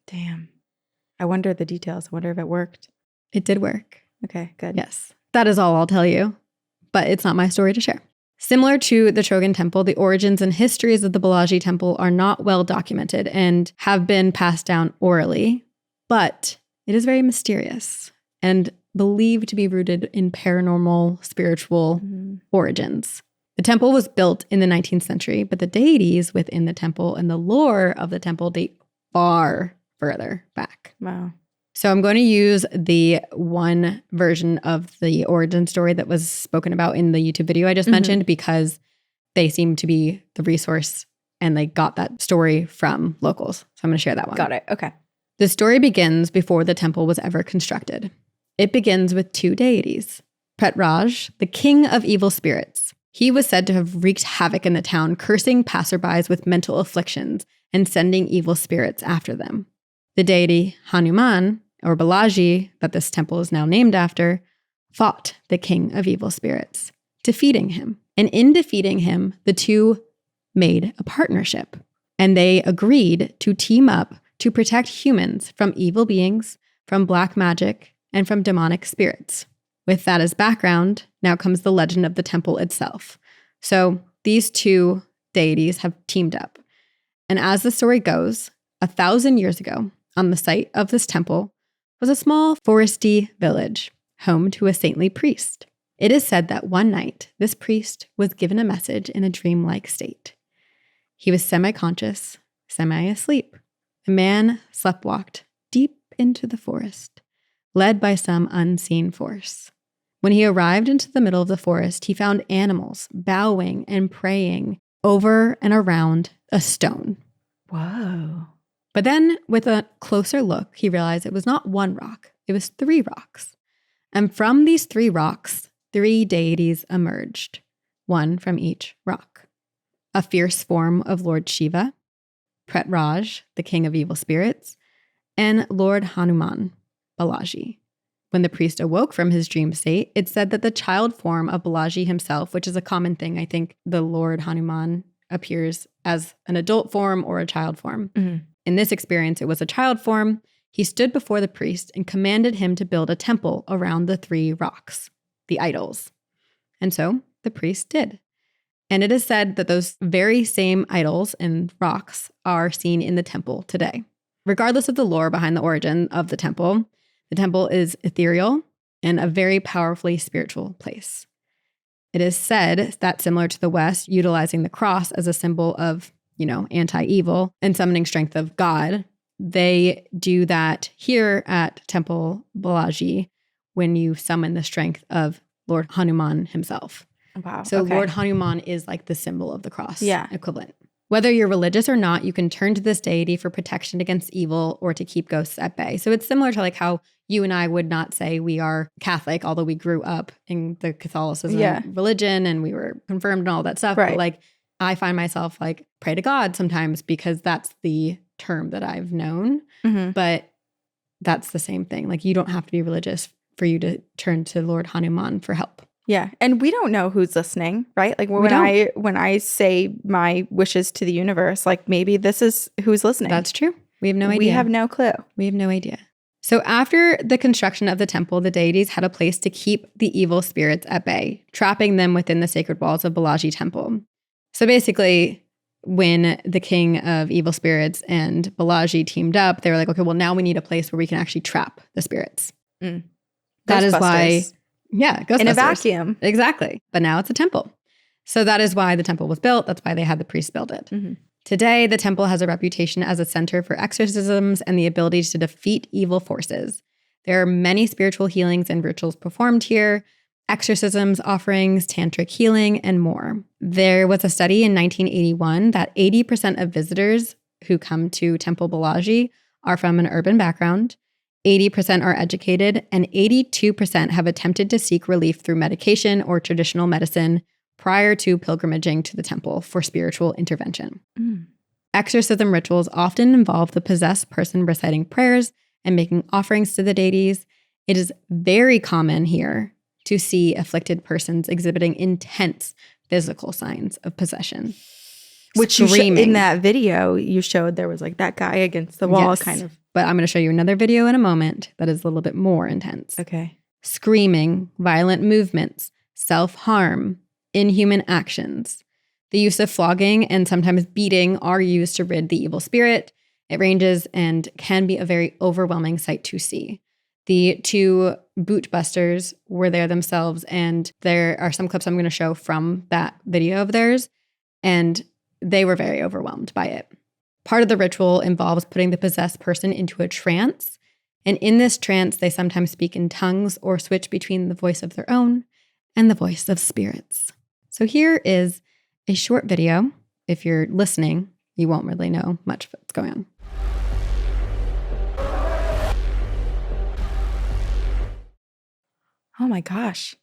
Damn. I wonder the details. I wonder if it worked. It did work. Okay, good. Yes. That is all I'll tell you, but it's not my story to share. Similar to the Chogan temple, the origins and histories of the Balaji temple are not well documented and have been passed down orally, but it is very mysterious. and believed to be rooted in paranormal spiritual origins. The temple was built in the 19th century, but the deities within the temple and the lore of the temple date far further back. Wow. So I'm going to use the one version of the origin story that was spoken about in the YouTube video I just mentioned, because they seem to be the resource and they got that story from locals. So I'm going to share that one. Got it. Okay. The story begins before the temple was ever constructed. It begins with two deities. Pretraj, the king of evil spirits. He was said to have wreaked havoc in the town, cursing passerbys with mental afflictions and sending evil spirits after them. The deity Hanuman, or Balaji, that this temple is now named after, fought the king of evil spirits, defeating him. And in defeating him, the two made a partnership, and they agreed to team up to protect humans from evil beings, from black magic, and from demonic spirits. With that as background, now comes the legend of the temple itself. So these two deities have teamed up. And as the story goes, 1,000 years ago, on the site of this temple was a small foresty village, home to a saintly priest. It is said that one night, this priest was given a message in a dreamlike state. He was semi-conscious, semi-asleep. The man sleptwalked deep into the forest, led by some unseen force. When he arrived into the middle of the forest, he found animals bowing and praying over and around a stone. Whoa. But then, with a closer look, he realized it was not one rock, it was 3 rocks. And from these 3 rocks, 3 deities emerged, one from each rock. A fierce form of Lord Shiva, Pretraj, the king of evil spirits, and Lord Hanuman, Balaji. When the priest awoke from his dream state, it said that the child form of Balaji himself, which is a common thing, I think the Lord Hanuman appears as an adult form or a child form. In this experience, it was a child form. He stood before the priest and commanded him to build a temple around the 3 rocks, the idols. And so the priest did. And it is said that those very same idols and rocks are seen in the temple today. Regardless of the lore behind the origin of the temple is ethereal and a very powerfully spiritual place. It is said that, similar to the West, utilizing the cross as a symbol of, anti-evil and summoning strength of God, they do that here at Temple Balaji when you summon the strength of Lord Hanuman himself. Wow. So okay. Lord Hanuman is like the symbol of the cross equivalent. Whether you're religious or not, you can turn to this deity for protection against evil or to keep ghosts at bay. So it's similar to like how you and I would not say we are Catholic, although we grew up in the Catholicism religion and we were confirmed and all that stuff. Right. But like I find myself like pray to God sometimes because that's the term that I've known. But that's the same thing. Like you don't have to be religious for you to turn to Lord Hanuman for help. Yeah. And we don't know who's listening, right? Like when I say my wishes to the universe, like maybe this is who's listening. That's true. We have no idea. We have no clue. We have no idea. So after the construction of the temple, the deities had a place to keep the evil spirits at bay, trapping them within the sacred walls of Balaji Temple. So basically, when the king of evil spirits and Balaji teamed up, they were like, okay, well, now we need a place where we can actually trap the spirits. That is why... Yeah, Ghostbusters. In a vacuum. Exactly. But now it's a temple. So that is why the temple was built. That's why they had the priests build it. Today, the temple has a reputation as a center for exorcisms and the ability to defeat evil forces. There are many spiritual healings and rituals performed here, exorcisms, offerings, tantric healing, and more. There was a study in 1981 that 80% of visitors who come to Temple Balaji are from an urban background. 80% are educated, and 82% have attempted to seek relief through medication or traditional medicine prior to pilgrimaging to the temple for spiritual intervention. Exorcism rituals often involve the possessed person reciting prayers and making offerings to the deities. It is very common here to see afflicted persons exhibiting intense physical signs of possession. Which in that video you showed there was like that guy against the wall kind of. But I'm going to show you another video in a moment that is a little bit more intense. Okay. Screaming, violent movements, self-harm, inhuman actions. The use of flogging and sometimes beating are used to rid the evil spirit. It ranges and can be a very overwhelming sight to see. The two boot busters were there themselves, and there are some clips I'm going to show from that video of theirs, and they were very overwhelmed by it. Part of the ritual involves putting the possessed person into a trance, and in this trance, they sometimes speak in tongues or switch between the voice of their own and the voice of spirits. So here is a short video. If you're listening, you won't really know much of what's going on. Oh my gosh.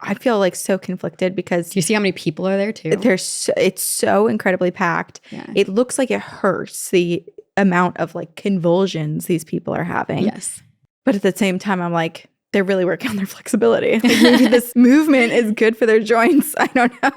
I feel like so conflicted because Do you see how many people are there too? it's so incredibly packed. Yeah. It looks like it hurts the amount of like convulsions these people are having. Yes. But at the same time, I'm like, they're really working on their flexibility. Like maybe this movement is good for their joints. I don't know.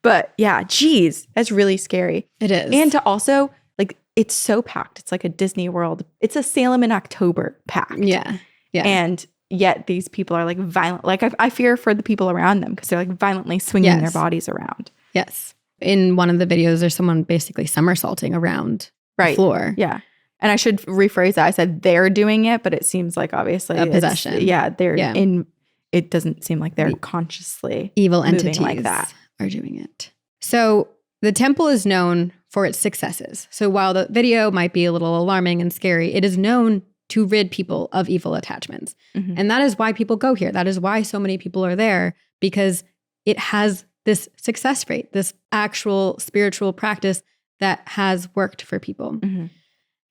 But yeah, geez, that's really scary. It is. And to also, like, it's so packed. It's like a Disney World. It's a Salem in October packed. Yeah. Yeah. And yet these people are like violent. Like I fear for the people around them because they're like violently swinging their bodies around. Yes. In one of the videos, there's someone basically somersaulting around the floor. Yeah. And I should rephrase that. I said they're doing it, but it seems like obviously A possession. They're in. It doesn't seem like they're consciously Evil moving entities like that. are doing it. So the temple is known for its successes. So while the video might be a little alarming and scary, it is known to rid people of evil attachments. Mm-hmm. And that is why people go here. That is why so many people are there, because it has this success rate, this actual spiritual practice that has worked for people. Mm-hmm.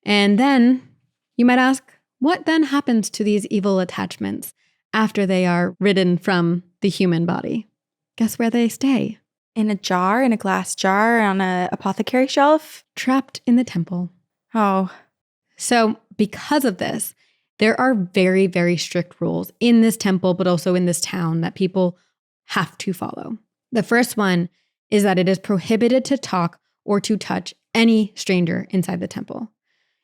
And then you might ask, what then happens to these evil attachments after they are ridden from the human body? Guess where they stay? In a glass jar on a apothecary shelf. Trapped in the temple. Oh, So because of this, there are very, very strict rules in this temple, but also in this town that people have to follow. The first one is that it is prohibited to talk or to touch any stranger inside the temple.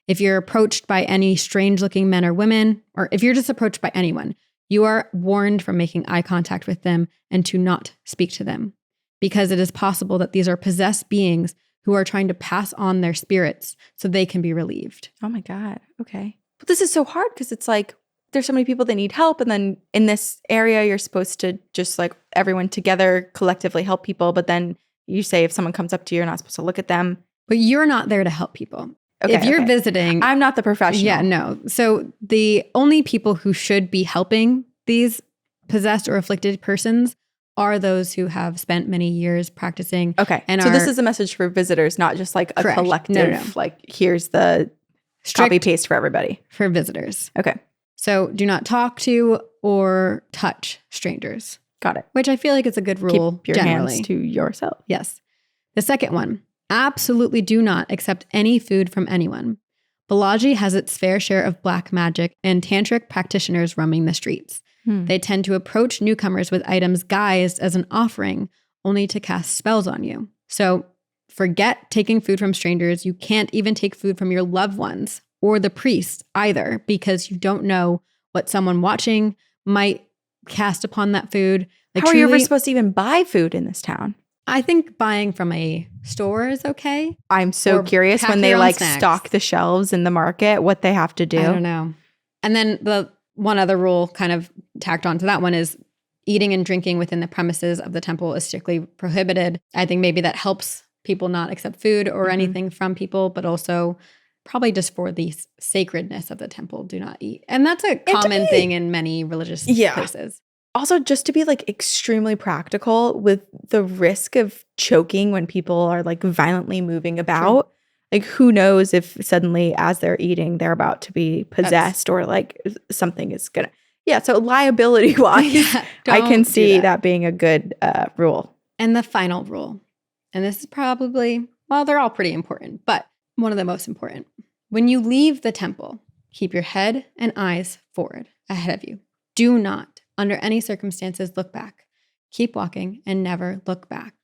If you're approached by any strange-looking men or women, or if you're just approached by anyone, you are warned from making eye contact with them and to not speak to them, because it is possible that these are possessed beings who are trying to pass on their spirits so they can be relieved. oh my God. Okay. But this is so hard because it's like there's so many people that need help. And then in this area, you're supposed to just like everyone together collectively help people. But then you say if someone comes up to you, you're not supposed to look at them. But you're not there to help people. Okay, if you're visiting, I'm not the professional. Yeah, no. So the only people who should be helping these possessed or afflicted persons are those who have spent many years practicing. Okay. And so this is a message for visitors, not just like a Correct. collective, No. like here's the strict copy paste for everybody. for visitors. Okay. So do not talk to or touch strangers, Got it. which I feel like it's a good rule Keep your generally. hands to yourself. Yes. The second one, absolutely do not accept any food from anyone. Balaji has its fair share of black magic and tantric practitioners roaming the streets. They tend to approach newcomers with items guised as an offering, only to cast spells on you. So forget taking food from strangers. You can't even take food from your loved ones or the priest either, because you don't know what someone watching might cast upon that food. Like, How are you ever truly, supposed to even buy food in this town? I think buying from a store is okay. I'm so Or curious pack when they your own like snacks. stock the shelves in the market, what they have to do. I don't know. And then the one other rule kind of tacked on to that one is eating and drinking within the premises of the temple is strictly prohibited. I think maybe that helps people not accept food or anything from people, but also probably just for the sacredness of the temple, do not eat. And that's a common thing in many religious places. Also, just to be like extremely practical with the risk of choking when people are like violently moving about. Like, who knows if suddenly as they're eating, they're about to be possessed or like something is gonna. Yeah. So liability wise, I can see that being a good rule. And the final rule, and this is probably, well, they're all pretty important, but one of the most important. When you leave the temple, keep your head and eyes forward ahead of you. Do not, under any circumstances, look back. Keep walking and never look back.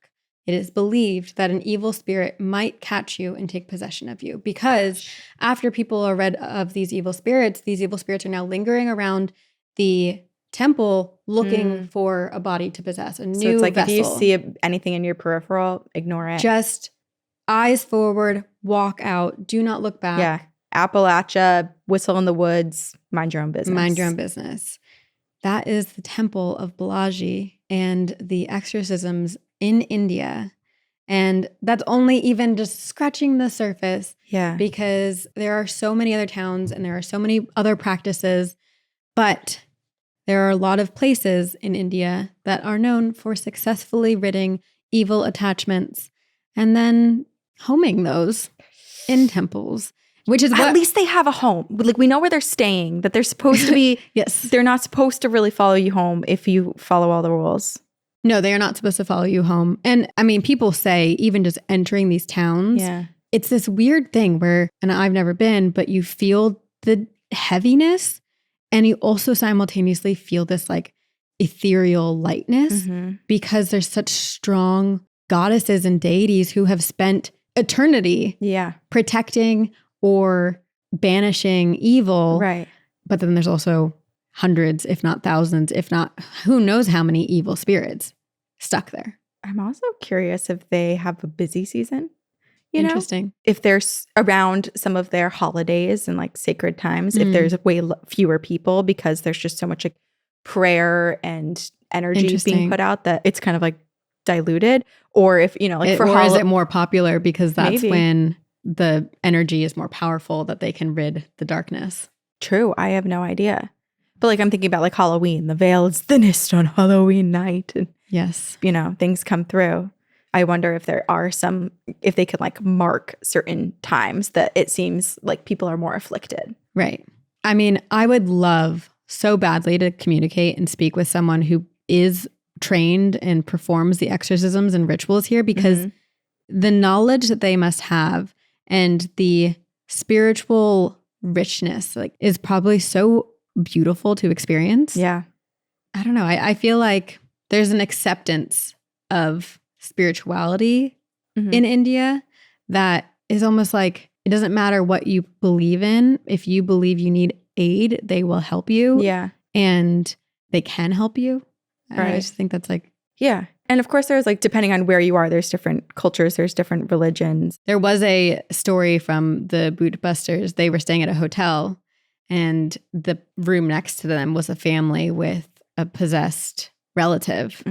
It is believed that an evil spirit might catch you and take possession of you, because after people are rid of these evil spirits are now lingering around the temple looking for a body to possess, a new So it's like vessel. if you see anything in your peripheral, ignore it. Just eyes forward, walk out, do not look back. Yeah. Appalachia, Whistle in the Woods, mind your own business. Mind your own business. That is the temple of Balaji and the exorcisms in India. And that's only even just scratching the surface. Yeah. Because there are so many other towns and there are so many other practices. But there are a lot of places in India that are known for successfully ridding evil attachments and then homing those in temples. Which is at least they have a home. Like, we know where they're staying, that they're supposed to be. Yes. They're not supposed to really follow you home if you follow all the rules. No, they are not supposed to follow you home. And I mean, people say even just entering these towns, it's this weird thing where, and I've never been, but you feel the heaviness and you also simultaneously feel this like ethereal lightness because there's such strong goddesses and deities who have spent eternity protecting or banishing evil. Right. But then there's also hundreds, if not thousands, if not who knows how many evil spirits stuck there. I'm also curious if they have a busy season. Interesting. If there's around some of their holidays and like sacred times, if there's way fewer people because there's just so much like prayer and energy being put out that it's kind of like diluted, or if like or is it more popular because that's when the energy is more powerful that they can rid the darkness. True. I have no idea. But like I'm thinking about like Halloween, the veil is thinnest on Halloween night. And yes, things come through. I wonder if there are if they could like mark certain times that it seems like people are more afflicted. Right. I mean, I would love so badly to communicate and speak with someone who is trained and performs the exorcisms and rituals here because the knowledge that they must have and the spiritual richness like is probably so beautiful to experience. Yeah. I don't know. I feel like there's an acceptance of spirituality in India that is almost like it doesn't matter what you believe in. If you believe you need aid, they will help you. Yeah. And they can help you. Right. I just think that's like. Yeah. And of course, there's like, depending on where you are, there's different cultures, there's different religions. There was a story from the Bootbusters. They were staying at a hotel and the room next to them was a family with a possessed relative.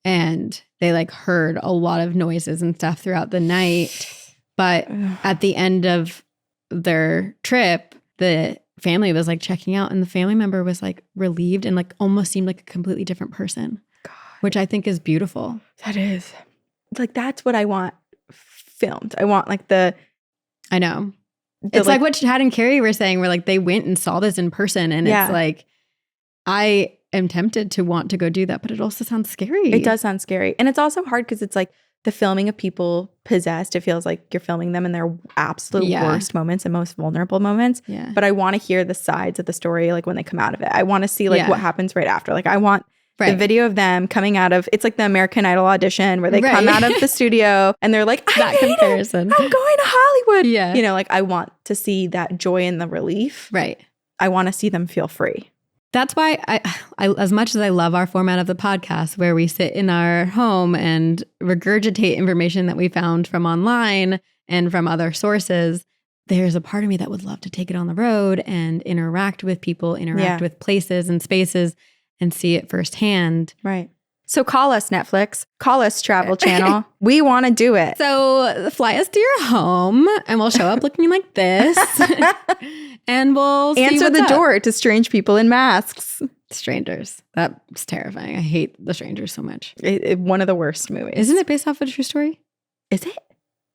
And they like heard a lot of noises and stuff throughout the night. But at the end of their trip, the family was like checking out and the family member was like relieved and like almost seemed like a completely different person. Which I think is beautiful. That is. Like, that's what I want filmed. I want like I know. It's like what Chad and Carey were saying where like they went and saw this in person and it's like, I am tempted to want to go do that, but it also sounds scary. It does sound scary. And it's also hard because it's like the filming of people possessed. It feels like you're filming them in their absolute worst moments and most vulnerable moments. Yeah. But I want to hear the sides of the story like when they come out of it. I want to see like what happens right after. Like I want the video of them coming out of, it's like the American Idol audition where they come out of the studio and they're like, that comparison. I'm going to Hollywood. Yeah. Like I want to see that joy and the relief. Right. I want to see them feel free. That's why I, as much as I love our format of the podcast where we sit in our home and regurgitate information that we found from online and from other sources, there's a part of me that would love to take it on the road and interact with people, interact with places and spaces and see it firsthand. Right. So call us, Netflix. Call us, Travel Channel. We want to do it. So fly us to your home and we'll show up looking like this. And we'll answer the door to strange people in masks. Strangers. That's terrifying. I hate The Strangers so much. One of the worst movies. Isn't it based off a true story? Is it?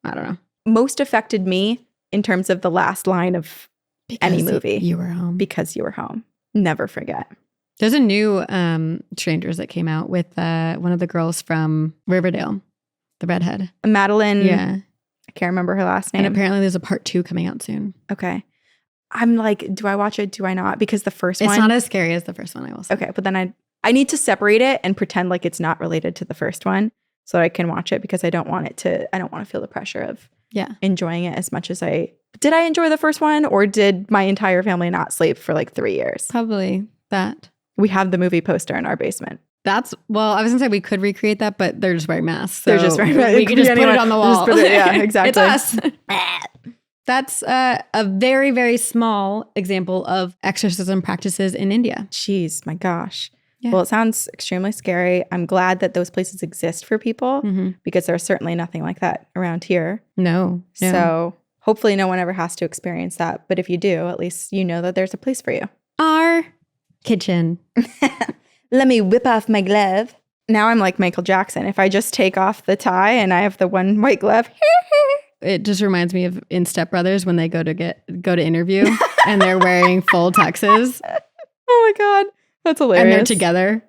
I don't know. Most affected me in terms of the last line of any movie. You were home. Because you were home. Never forget. There's a new Strangers that came out with one of the girls from Riverdale, the redhead. Madeline. Yeah. I can't remember her last name. And apparently there's a part 2 coming out soon. Okay. I'm like, do I watch it? Do I not? Because the first one. It's not as scary as the first one, I will say. Okay. But then I need to separate it and pretend like it's not related to the first one so that I can watch it because I don't want to feel the pressure of enjoying it as much as did I enjoy the first one or did my entire family not sleep for like 3 years? Probably that. We have the movie poster in our basement. I was going to say we could recreate that, but they're just wearing masks. So they're just wearing masks. We could just put it on the wall. Yeah, exactly. It's us. That's a very, very small example of exorcism practices in India. Jeez, my gosh. Yeah. Well, it sounds extremely scary. I'm glad that those places exist for people because there's certainly nothing like that around here. No. So hopefully no one ever has to experience that. But if you do, at least you know that there's a place for you. Our kitchen. Let me whip off my glove. Now I'm like Michael Jackson. If I just take off the tie and I have the one white glove. It just reminds me of in Step Brothers when they go to interview and they're wearing full tuxes. Oh my God. That's hilarious. And they're together.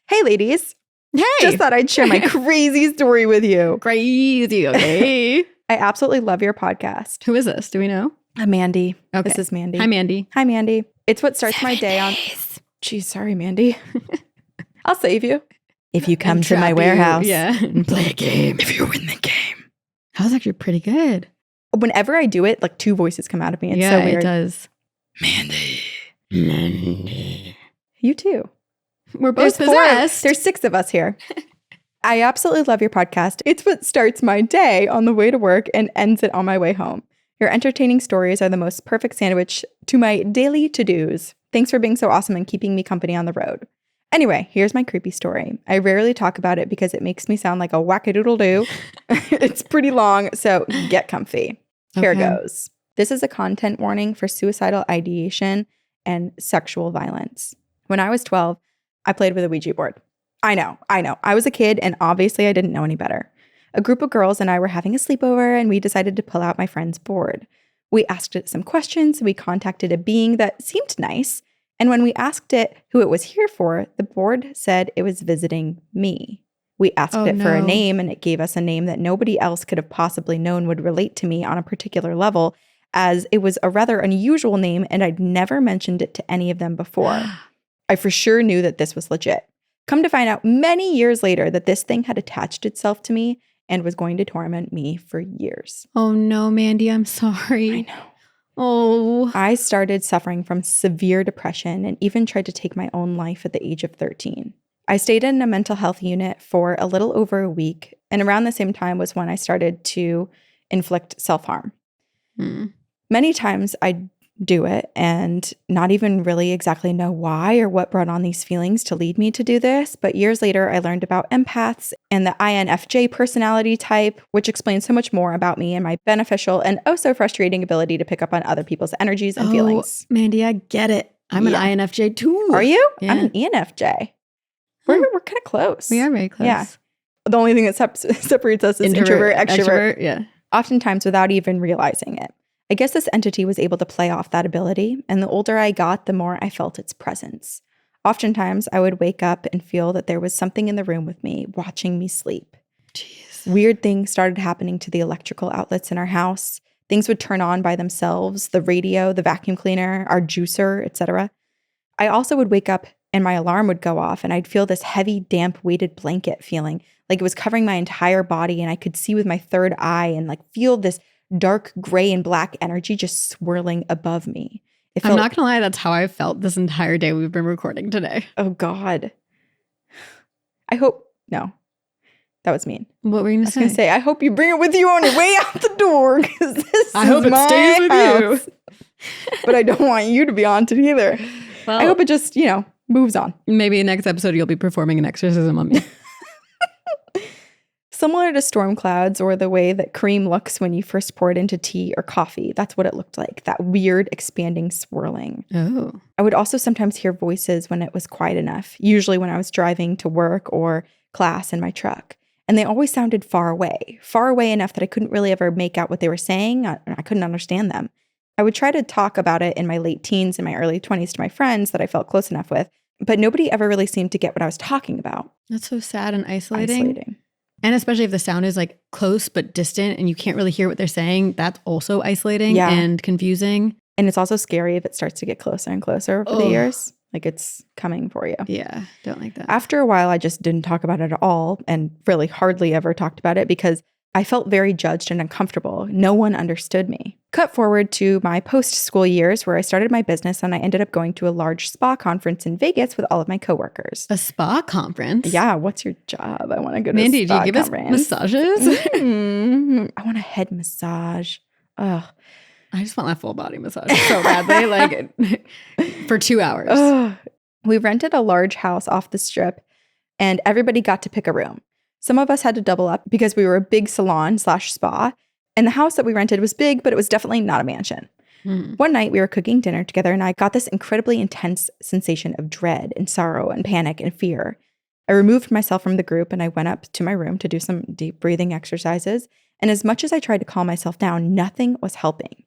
Hey, ladies. Hey. Just thought I'd share my crazy story with you. Crazy. Okay. I absolutely love your podcast. Who is this? Do we know? Mandy. Okay. This is Mandy. Hi, Mandy. Hi, Mandy. It's what starts my day on. Geez, sorry, Mandy. I'll save you. If you come to my warehouse. And play a game. If you win the game. That was actually pretty good. Whenever I do it, like 2 voices come out of me. It's so weird. It does. Mandy. You too. We're both There's 4. possessed. There's 6 of us here. I absolutely love your podcast. It's what starts my day on the way to work and ends it on my way home. Your entertaining stories are the most perfect sandwich to my daily to-dos. Thanks for being so awesome and keeping me company on the road. Anyway, here's my creepy story. I rarely talk about it because it makes me sound like a wackadoodle-doo. It's pretty long, so get comfy. Here goes. This is a content warning for suicidal ideation and sexual violence. When I was 12, I played with a Ouija board. I know. I was a kid and obviously I didn't know any better. A group of girls and I were having a sleepover and we decided to pull out my friend's board. We asked it some questions. We contacted a being that seemed nice. And when we asked it who it was here for, the board said it was visiting me. We asked it for a name and it gave us a name that nobody else could have possibly known would relate to me on a particular level, as it was a rather unusual name and I'd never mentioned it to any of them before. I for sure knew that this was legit. Come to find out many years later that this thing had attached itself to me and was going to torment me for years. Oh no, Mandy, I'm sorry. I know. Oh. I started suffering from severe depression and even tried to take my own life at the age of 13. I stayed in a mental health unit for a little over a week, and around the same time was when I started to inflict self-harm. Many times I'd do it and not even really exactly know why or what brought on these feelings to lead me to do this, but years later I learned about empaths and the INFJ personality type, which explains so much more about me and my beneficial and oh so frustrating ability to pick up on other people's energies and feelings. Mandy, I get it. I'm an INFJ too. Are you? Yeah. I'm an ENFJ. We're kind of close. We are very close. Yeah. The only thing that separates us is introvert, extrovert. Yeah. Oftentimes without even realizing it. I guess this entity was able to play off that ability, and the older I got, the more I felt its presence. Oftentimes, I would wake up and feel that there was something in the room with me, watching me sleep. Jeez. Weird things started happening to the electrical outlets in our house. Things would turn on by themselves, the radio, the vacuum cleaner, our juicer, etc. I also would wake up and my alarm would go off and I'd feel this heavy, damp, weighted blanket feeling like it was covering my entire body, and I could see with my third eye and like feel this dark gray and black energy just swirling above me. I'm not gonna lie, that's how I felt this entire day we've been recording today. Oh God. No, that was mean. What were you gonna say? I was gonna say, I hope you bring it with you on your way out the door, because I hope it stays with you. But I don't want you to be on it either. Well, I hope it just, moves on. Maybe next episode you'll be performing an exorcism on me. Similar to storm clouds or the way that cream looks when you first pour it into tea or coffee. That's what it looked like, that weird expanding swirling. Oh. I would also sometimes hear voices when it was quiet enough, usually when I was driving to work or class in my truck. And they always sounded far away enough that I couldn't really ever make out what they were saying. I couldn't understand them. I would try to talk about it in my late teens and my early 20s to my friends that I felt close enough with, but nobody ever really seemed to get what I was talking about. That's so sad and isolating. And especially if the sound is like close but distant and you can't really hear what they're saying, that's also isolating and confusing. And it's also scary if it starts to get closer and closer over the years. Like it's coming for you. Yeah, don't like that. After a while, I just didn't talk about it at all and really hardly ever talked about it because I felt very judged and uncomfortable. No one understood me. Cut forward to my post-school years where I started my business and I ended up going to a large spa conference in Vegas with all of my coworkers. A spa conference? Yeah, what's your job? I want to go to Mandy, a spa do you give conference. us massages? I want a head massage. Ugh. I just want my full body massage so badly, like for 2 hours. Ugh. We rented a large house off the strip and everybody got to pick a room. Some of us had to double up because we were a big salon/spa. And the house that we rented was big, but it was definitely not a mansion. One night we were cooking dinner together and I got this incredibly intense sensation of dread and sorrow and panic and fear. I removed myself from the group and I went up to my room to do some deep breathing exercises. And as much as I tried to calm myself down, nothing was helping.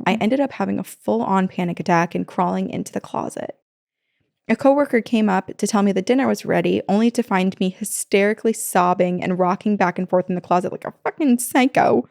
I ended up having a full-on panic attack and crawling into the closet. A coworker came up to tell me the dinner was ready, only to find me hysterically sobbing and rocking back and forth in the closet like a fucking psycho.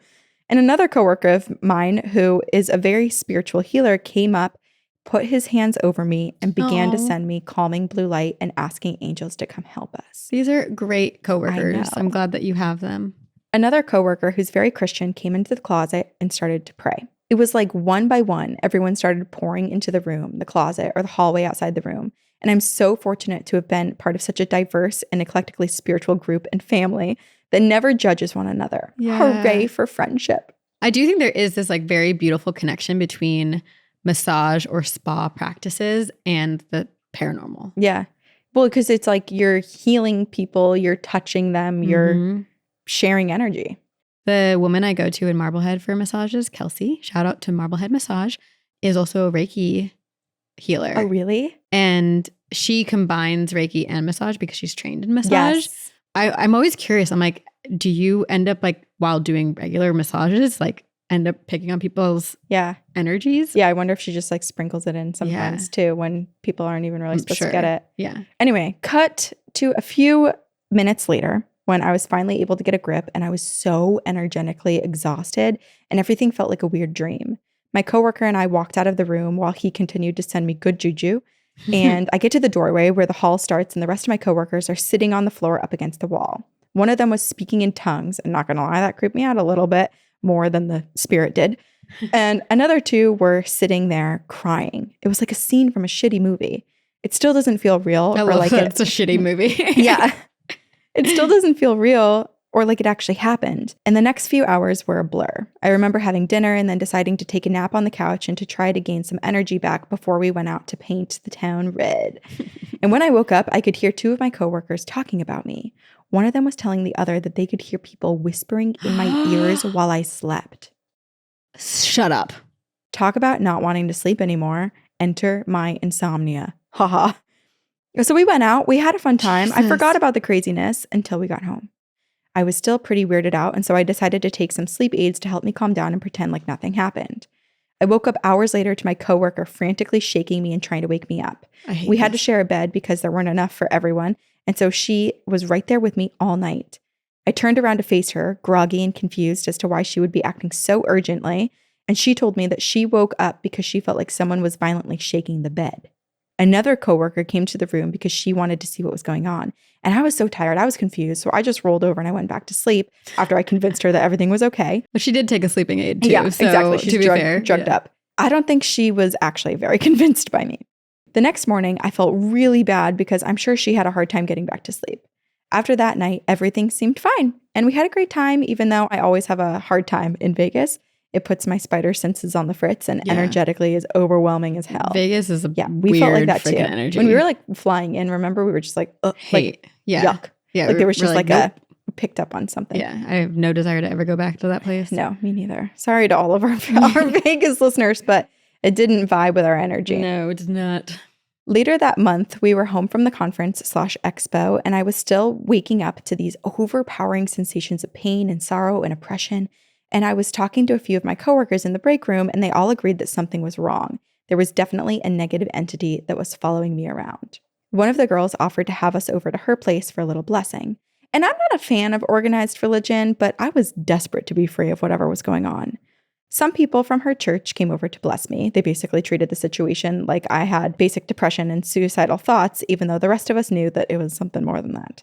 And another coworker of mine, who is a very spiritual healer, came up, put his hands over me, and began to send me calming blue light and asking angels to come help us. These are great coworkers. I know. I'm glad that you have them. Another coworker who's very Christian came into the closet and started to pray. It was like one by one, everyone started pouring into the room, the closet, or the hallway outside the room. And I'm so fortunate to have been part of such a diverse and eclectically spiritual group and family that never judges one another. Yeah. Hooray for friendship. I do think there is this like very beautiful connection between massage or spa practices and the paranormal. Yeah. Well, because it's like you're healing people, you're touching them, you're sharing energy. The woman I go to in Marblehead for massages, Kelsey, shout out to Marblehead Massage, is also a Reiki healer. Oh, really? And she combines Reiki and massage because she's trained in massage. Yes. I'm always curious. I'm like, do you end up like while doing regular massages, like end up picking on people's energies? Yeah, I wonder if she just like sprinkles it in sometimes too when people aren't even really supposed to get it. Yeah. Anyway, cut to a few minutes later when I was finally able to get a grip and I was so energetically exhausted and everything felt like a weird dream. My coworker and I walked out of the room while he continued to send me good juju. And I get to the doorway where the hall starts and the rest of my coworkers are sitting on the floor up against the wall. One of them was speaking in tongues. I'm not going to lie, that creeped me out a little bit more than the spirit did. And another two were sitting there crying. It was like a scene from a shitty movie. It still doesn't feel real. I love that it's a shitty movie. Yeah. It still doesn't feel real or like it actually happened. And the next few hours were a blur. I remember having dinner and then deciding to take a nap on the couch and to try to gain some energy back before we went out to paint the town red. And when I woke up, I could hear two of my coworkers talking about me. One of them was telling the other that they could hear people whispering in my ears while I slept. Shut up. Talk about not wanting to sleep anymore. Enter my insomnia. Haha. So we went out. We had a fun time. Jesus. I forgot about the craziness until we got home. I was still pretty weirded out, and so I decided to take some sleep aids to help me calm down and pretend like nothing happened. I woke up hours later to my coworker frantically shaking me and trying to wake me up. We had to share a bed because there weren't enough for everyone, and so she was right there with me all night. I turned around to face her, groggy and confused as to why she would be acting so urgently, and she told me that she woke up because she felt like someone was violently shaking the bed. Another coworker came to the room because she wanted to see what was going on. And I was so tired. I was confused. So I just rolled over and I went back to sleep after I convinced her that everything was okay. But she did take a sleeping aid too. Yeah, so exactly. She's to be fair, drugged up. I don't think she was actually very convinced by me. The next morning, I felt really bad because I'm sure she had a hard time getting back to sleep. After that night, everything seemed fine. And we had a great time, even though I always have a hard time in Vegas. It puts my spider senses on the fritz and energetically is overwhelming as hell. Vegas is a we weird felt like that too. Energy. When we were like flying in, remember we were just like, yuck. Yeah, Like there was just like nope. picked up on something. Yeah, I have no desire to ever go back to that place. No, me neither. Sorry to all of our Vegas listeners, but it didn't vibe with our energy. No, it did not. Later that month, we were home from the conference/expo, and I was still waking up to these overpowering sensations of pain and sorrow and oppression. And I was talking to a few of my coworkers in the break room, and they all agreed that something was wrong. There was definitely a negative entity that was following me around. One of the girls offered to have us over to her place for a little blessing. And I'm not a fan of organized religion, but I was desperate to be free of whatever was going on. Some people from her church came over to bless me. They basically treated the situation like I had basic depression and suicidal thoughts, even though the rest of us knew that it was something more than that.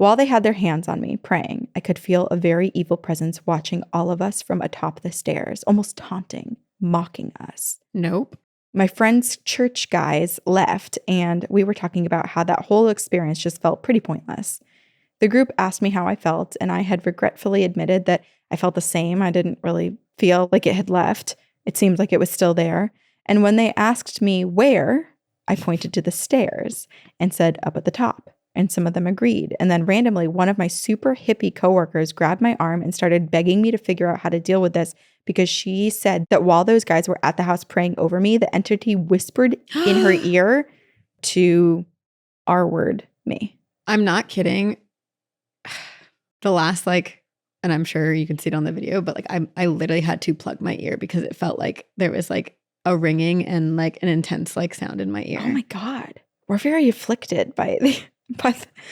While they had their hands on me, praying, I could feel a very evil presence watching all of us from atop the stairs, almost taunting, mocking us. Nope. My friend's church guys left, and we were talking about how that whole experience just felt pretty pointless. The group asked me how I felt, and I had regretfully admitted that I felt the same. I didn't really feel like it had left. It seemed like it was still there. And when they asked me where, I pointed to the stairs and said up at the top. And some of them agreed. And then randomly, one of my super hippie coworkers grabbed my arm and started begging me to figure out how to deal with this, because she said that while those guys were at the house praying over me, the entity whispered in her ear to R-word me. I'm not kidding. The last, and I'm sure you can see it on the video, but I literally had to plug my ear because it felt like there was a ringing and an intense sound in my ear. Oh my God. We're very afflicted by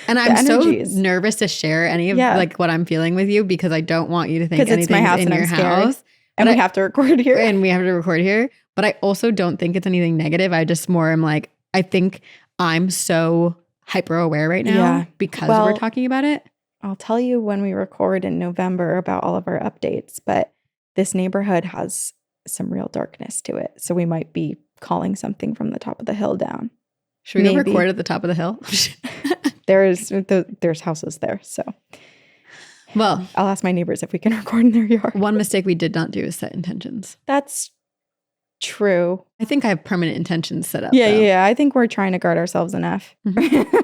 and I'm energies. So nervous to share any of what I'm feeling with you, because I don't want you to think anything's my house in your house. And we have to record here. And we have to record here. But I also don't think it's anything negative. I just more am I think I'm so hyper aware right now because we're talking about it. I'll tell you when we record in November about all of our updates, but this neighborhood has some real darkness to it. So we might be calling something from the top of the hill down. Should we go record at the top of the hill? There's houses there, so. Well, I'll ask my neighbors if we can record in their yard. One mistake we did not do is set intentions. That's true. I think I have permanent intentions set up. Yeah. I think we're trying to guard ourselves enough. Mm-hmm.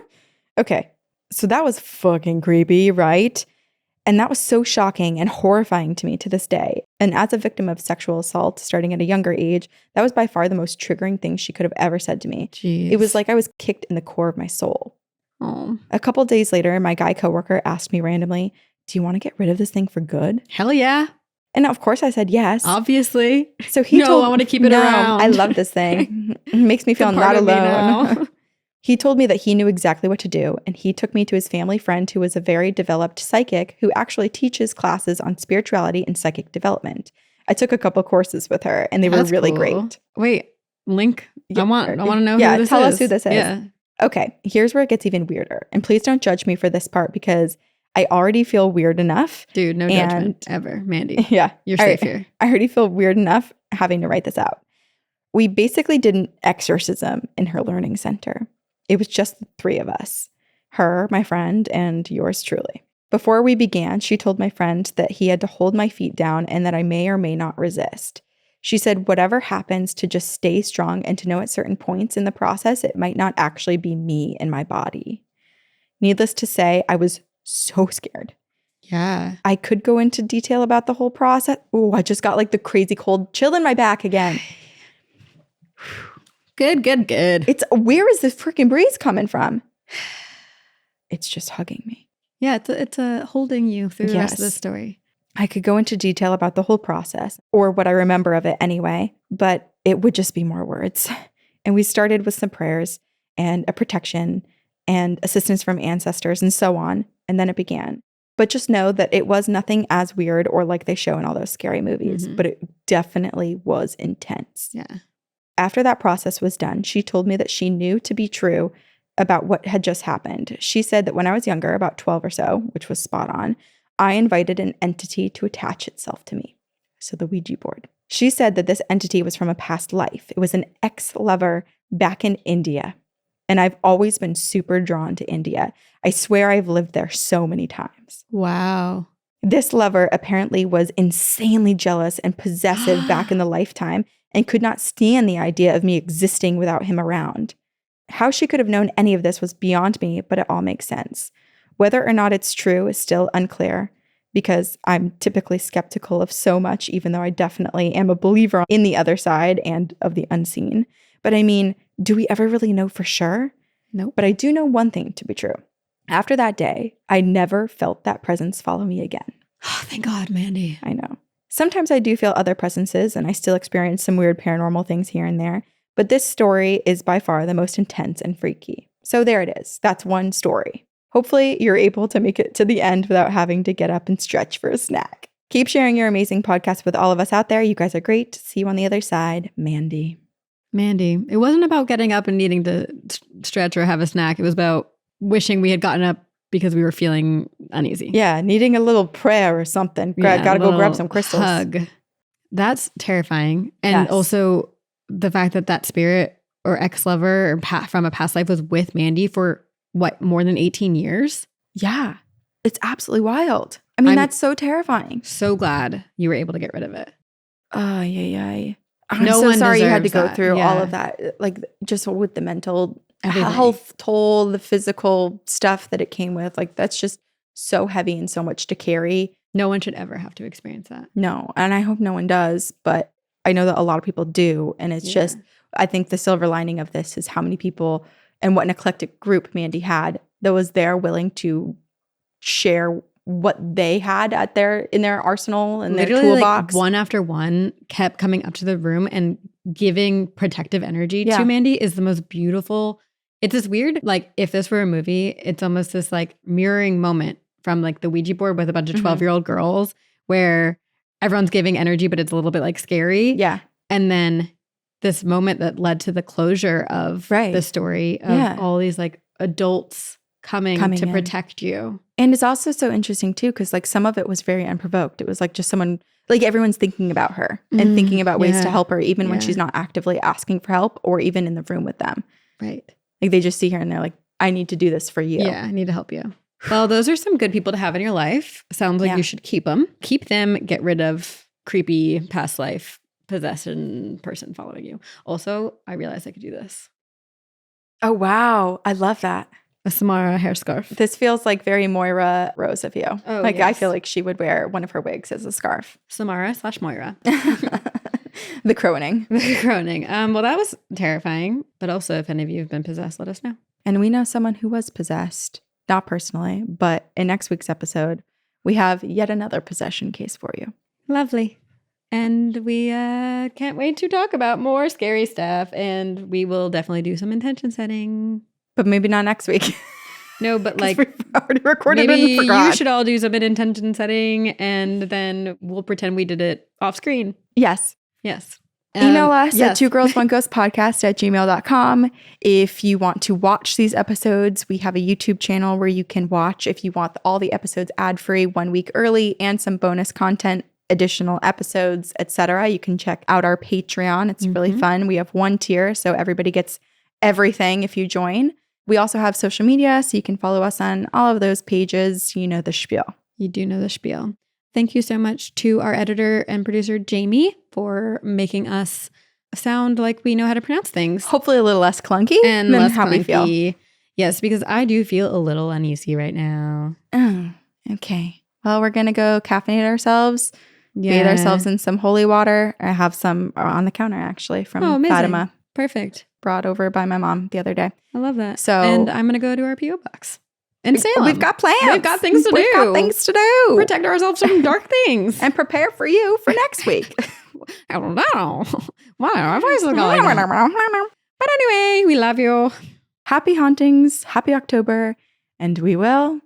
Okay. So that was fucking creepy, right? And that was so shocking and horrifying to me to this day. And as a victim of sexual assault starting at a younger age, that was by far the most triggering thing she could have ever said to me. Jeez. It was like I was kicked in the core of my soul. Oh. A couple days later, my guy coworker asked me randomly, "Do you want to get rid of this thing for good?" Hell yeah. And of course I said yes. Obviously. So he told I want to keep it around. I love this thing. It makes me feel not alone. He told me that he knew exactly what to do, and he took me to his family friend who was a very developed psychic who actually teaches classes on spirituality and psychic development. I took a couple courses with her, and they were really great. Wait, link. Yeah, I want to know who this is. Tell us who this is. Yeah. Okay, here's where it gets even weirder. And please don't judge me for this part because I already feel weird enough. Dude, no judgment ever. Mandy. Yeah. You're safe here. I already feel weird enough having to write this out. We basically did an exorcism in her learning center. It was just the three of us, her, my friend, and yours truly. Before we began, she told my friend that he had to hold my feet down and that I may or may not resist. She said, whatever happens, to just stay strong and to know at certain points in the process, it might not actually be me and my body. Needless to say, I was so scared. Yeah. I could go into detail about the whole process. Oh, I just got the crazy cold chill in my back again. Good. Where is this freaking breeze coming from? It's just hugging me. Yeah, it's holding you through the rest of the story. I could go into detail about the whole process, or what I remember of it anyway, but it would just be more words. And we started with some prayers and a protection and assistance from ancestors and so on, and then it began. But just know that it was nothing as weird or like they show in all those scary movies, but it definitely was intense. Yeah. After that process was done, she told me that she knew to be true about what had just happened. She said that when I was younger, about 12 or so, which was spot on, I invited an entity to attach itself to me. So the Ouija board. She said that this entity was from a past life. It was an ex-lover back in India. And I've always been super drawn to India. I swear I've lived there so many times. Wow. This lover apparently was insanely jealous and possessive back in the lifetime and could not stand the idea of me existing without him around. How she could have known any of this was beyond me, but it all makes sense. Whether or not it's true is still unclear because I'm typically skeptical of so much, even though I definitely am a believer in the other side and of the unseen. But I mean, do we ever really know for sure? No. But I do know one thing to be true. After that day, I never felt that presence follow me again. Oh, thank God, Mandy. I know. Sometimes I do feel other presences and I still experience some weird paranormal things here and there, but this story is by far the most intense and freaky. So there it is. That's one story. Hopefully you're able to make it to the end without having to get up and stretch for a snack. Keep sharing your amazing podcast with all of us out there. You guys are great. See you on the other side. Mandy. Mandy, it wasn't about getting up and needing to stretch or have a snack. It was about wishing we had gotten up because we were feeling uneasy. Yeah, needing a little prayer or something. Gotta go grab some crystals. Hug. That's terrifying. And Yes. also the fact that that spirit or ex-lover or from a past life was with Mandy for what, more than 18 years? Yeah, it's absolutely wild. I mean, I'm that's so terrifying. So glad you were able to get rid of it. I'm No so one sorry you had to deserves go that. through Yeah. all of that, like just with the mental Everything. health toll, the physical stuff that it came with. Like that's just so heavy and so much to carry. No one should ever have to experience that. No, and I hope no one does, but I know that a lot of people do. And it's just, I think the silver lining of this is how many people and what an eclectic group Mandy had that was there willing to share what they had in their arsenal and their toolbox. Like one after one kept coming up to the room and giving protective energy to Mandy is the most beautiful. It's this weird, like if this were a movie, it's almost this like mirroring moment from like the Ouija board with a bunch of 12-year-old girls where everyone's giving energy, but it's a little bit like scary. Yeah. And then this moment that led to the closure of the story of all these like adults coming to in. protect you. And it's also so interesting too, because like some of it was very unprovoked. It was like just someone, like everyone's thinking about her and thinking about ways to help her, even when she's not actively asking for help or even in the room with them. Right. Like they just see her and they're like, I need to do this for you. Yeah, I need to help you. Well, those are some good people to have in your life. Sounds like you should keep them. Keep them, get rid of creepy past life possession person following you. Also, I realized I could do this. Oh, wow. I love that. A Samara hair scarf. This feels like very Moira Rose of you. Oh, like I feel like she would wear one of her wigs as a scarf. Samara/Moira. The croning. The croning. Well, that was terrifying. But also, if any of you have been possessed, let us know. And we know someone who was possessed. Not personally, but in next week's episode, we have yet another possession case for you. Lovely. And we can't wait to talk about more scary stuff. And we will definitely do some intention setting. But maybe not next week. No, but like we've already recorded maybe and forgot. You should all do some intention setting and then we'll pretend we did it off screen. Yes. Yes. Email us at twogirlsoneghostpodcast@gmail.com. If you want to watch these episodes, we have a YouTube channel where you can watch if you want all the episodes ad-free 1 week early and some bonus content, additional episodes, etc. You can check out our Patreon. It's really fun. We have one tier, so everybody gets everything if you join. We also have social media, so you can follow us on all of those pages. You know the spiel. You do know the spiel. Thank you so much to our editor and producer, Jamie, for making us sound like we know how to pronounce things. Hopefully a little less clunky and than less how we feel. Yes, because I do feel a little uneasy right now. Oh, okay. Well, we're going to go caffeinate ourselves, bathe ourselves in some holy water. I have some on the counter, actually, from Fatima. Perfect. Brought over by my mom the other day. I love that. So, and I'm going to go to our P.O. box. And Salem. We've got plans. We've got things to do. We've got things to do. Protect ourselves from dark things. And prepare for you for next week. I don't know. Wow, our voice is going. But anyway, we love you. Happy hauntings. Happy October. And we will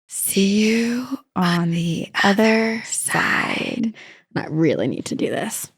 see you on the other side. I really need to do this.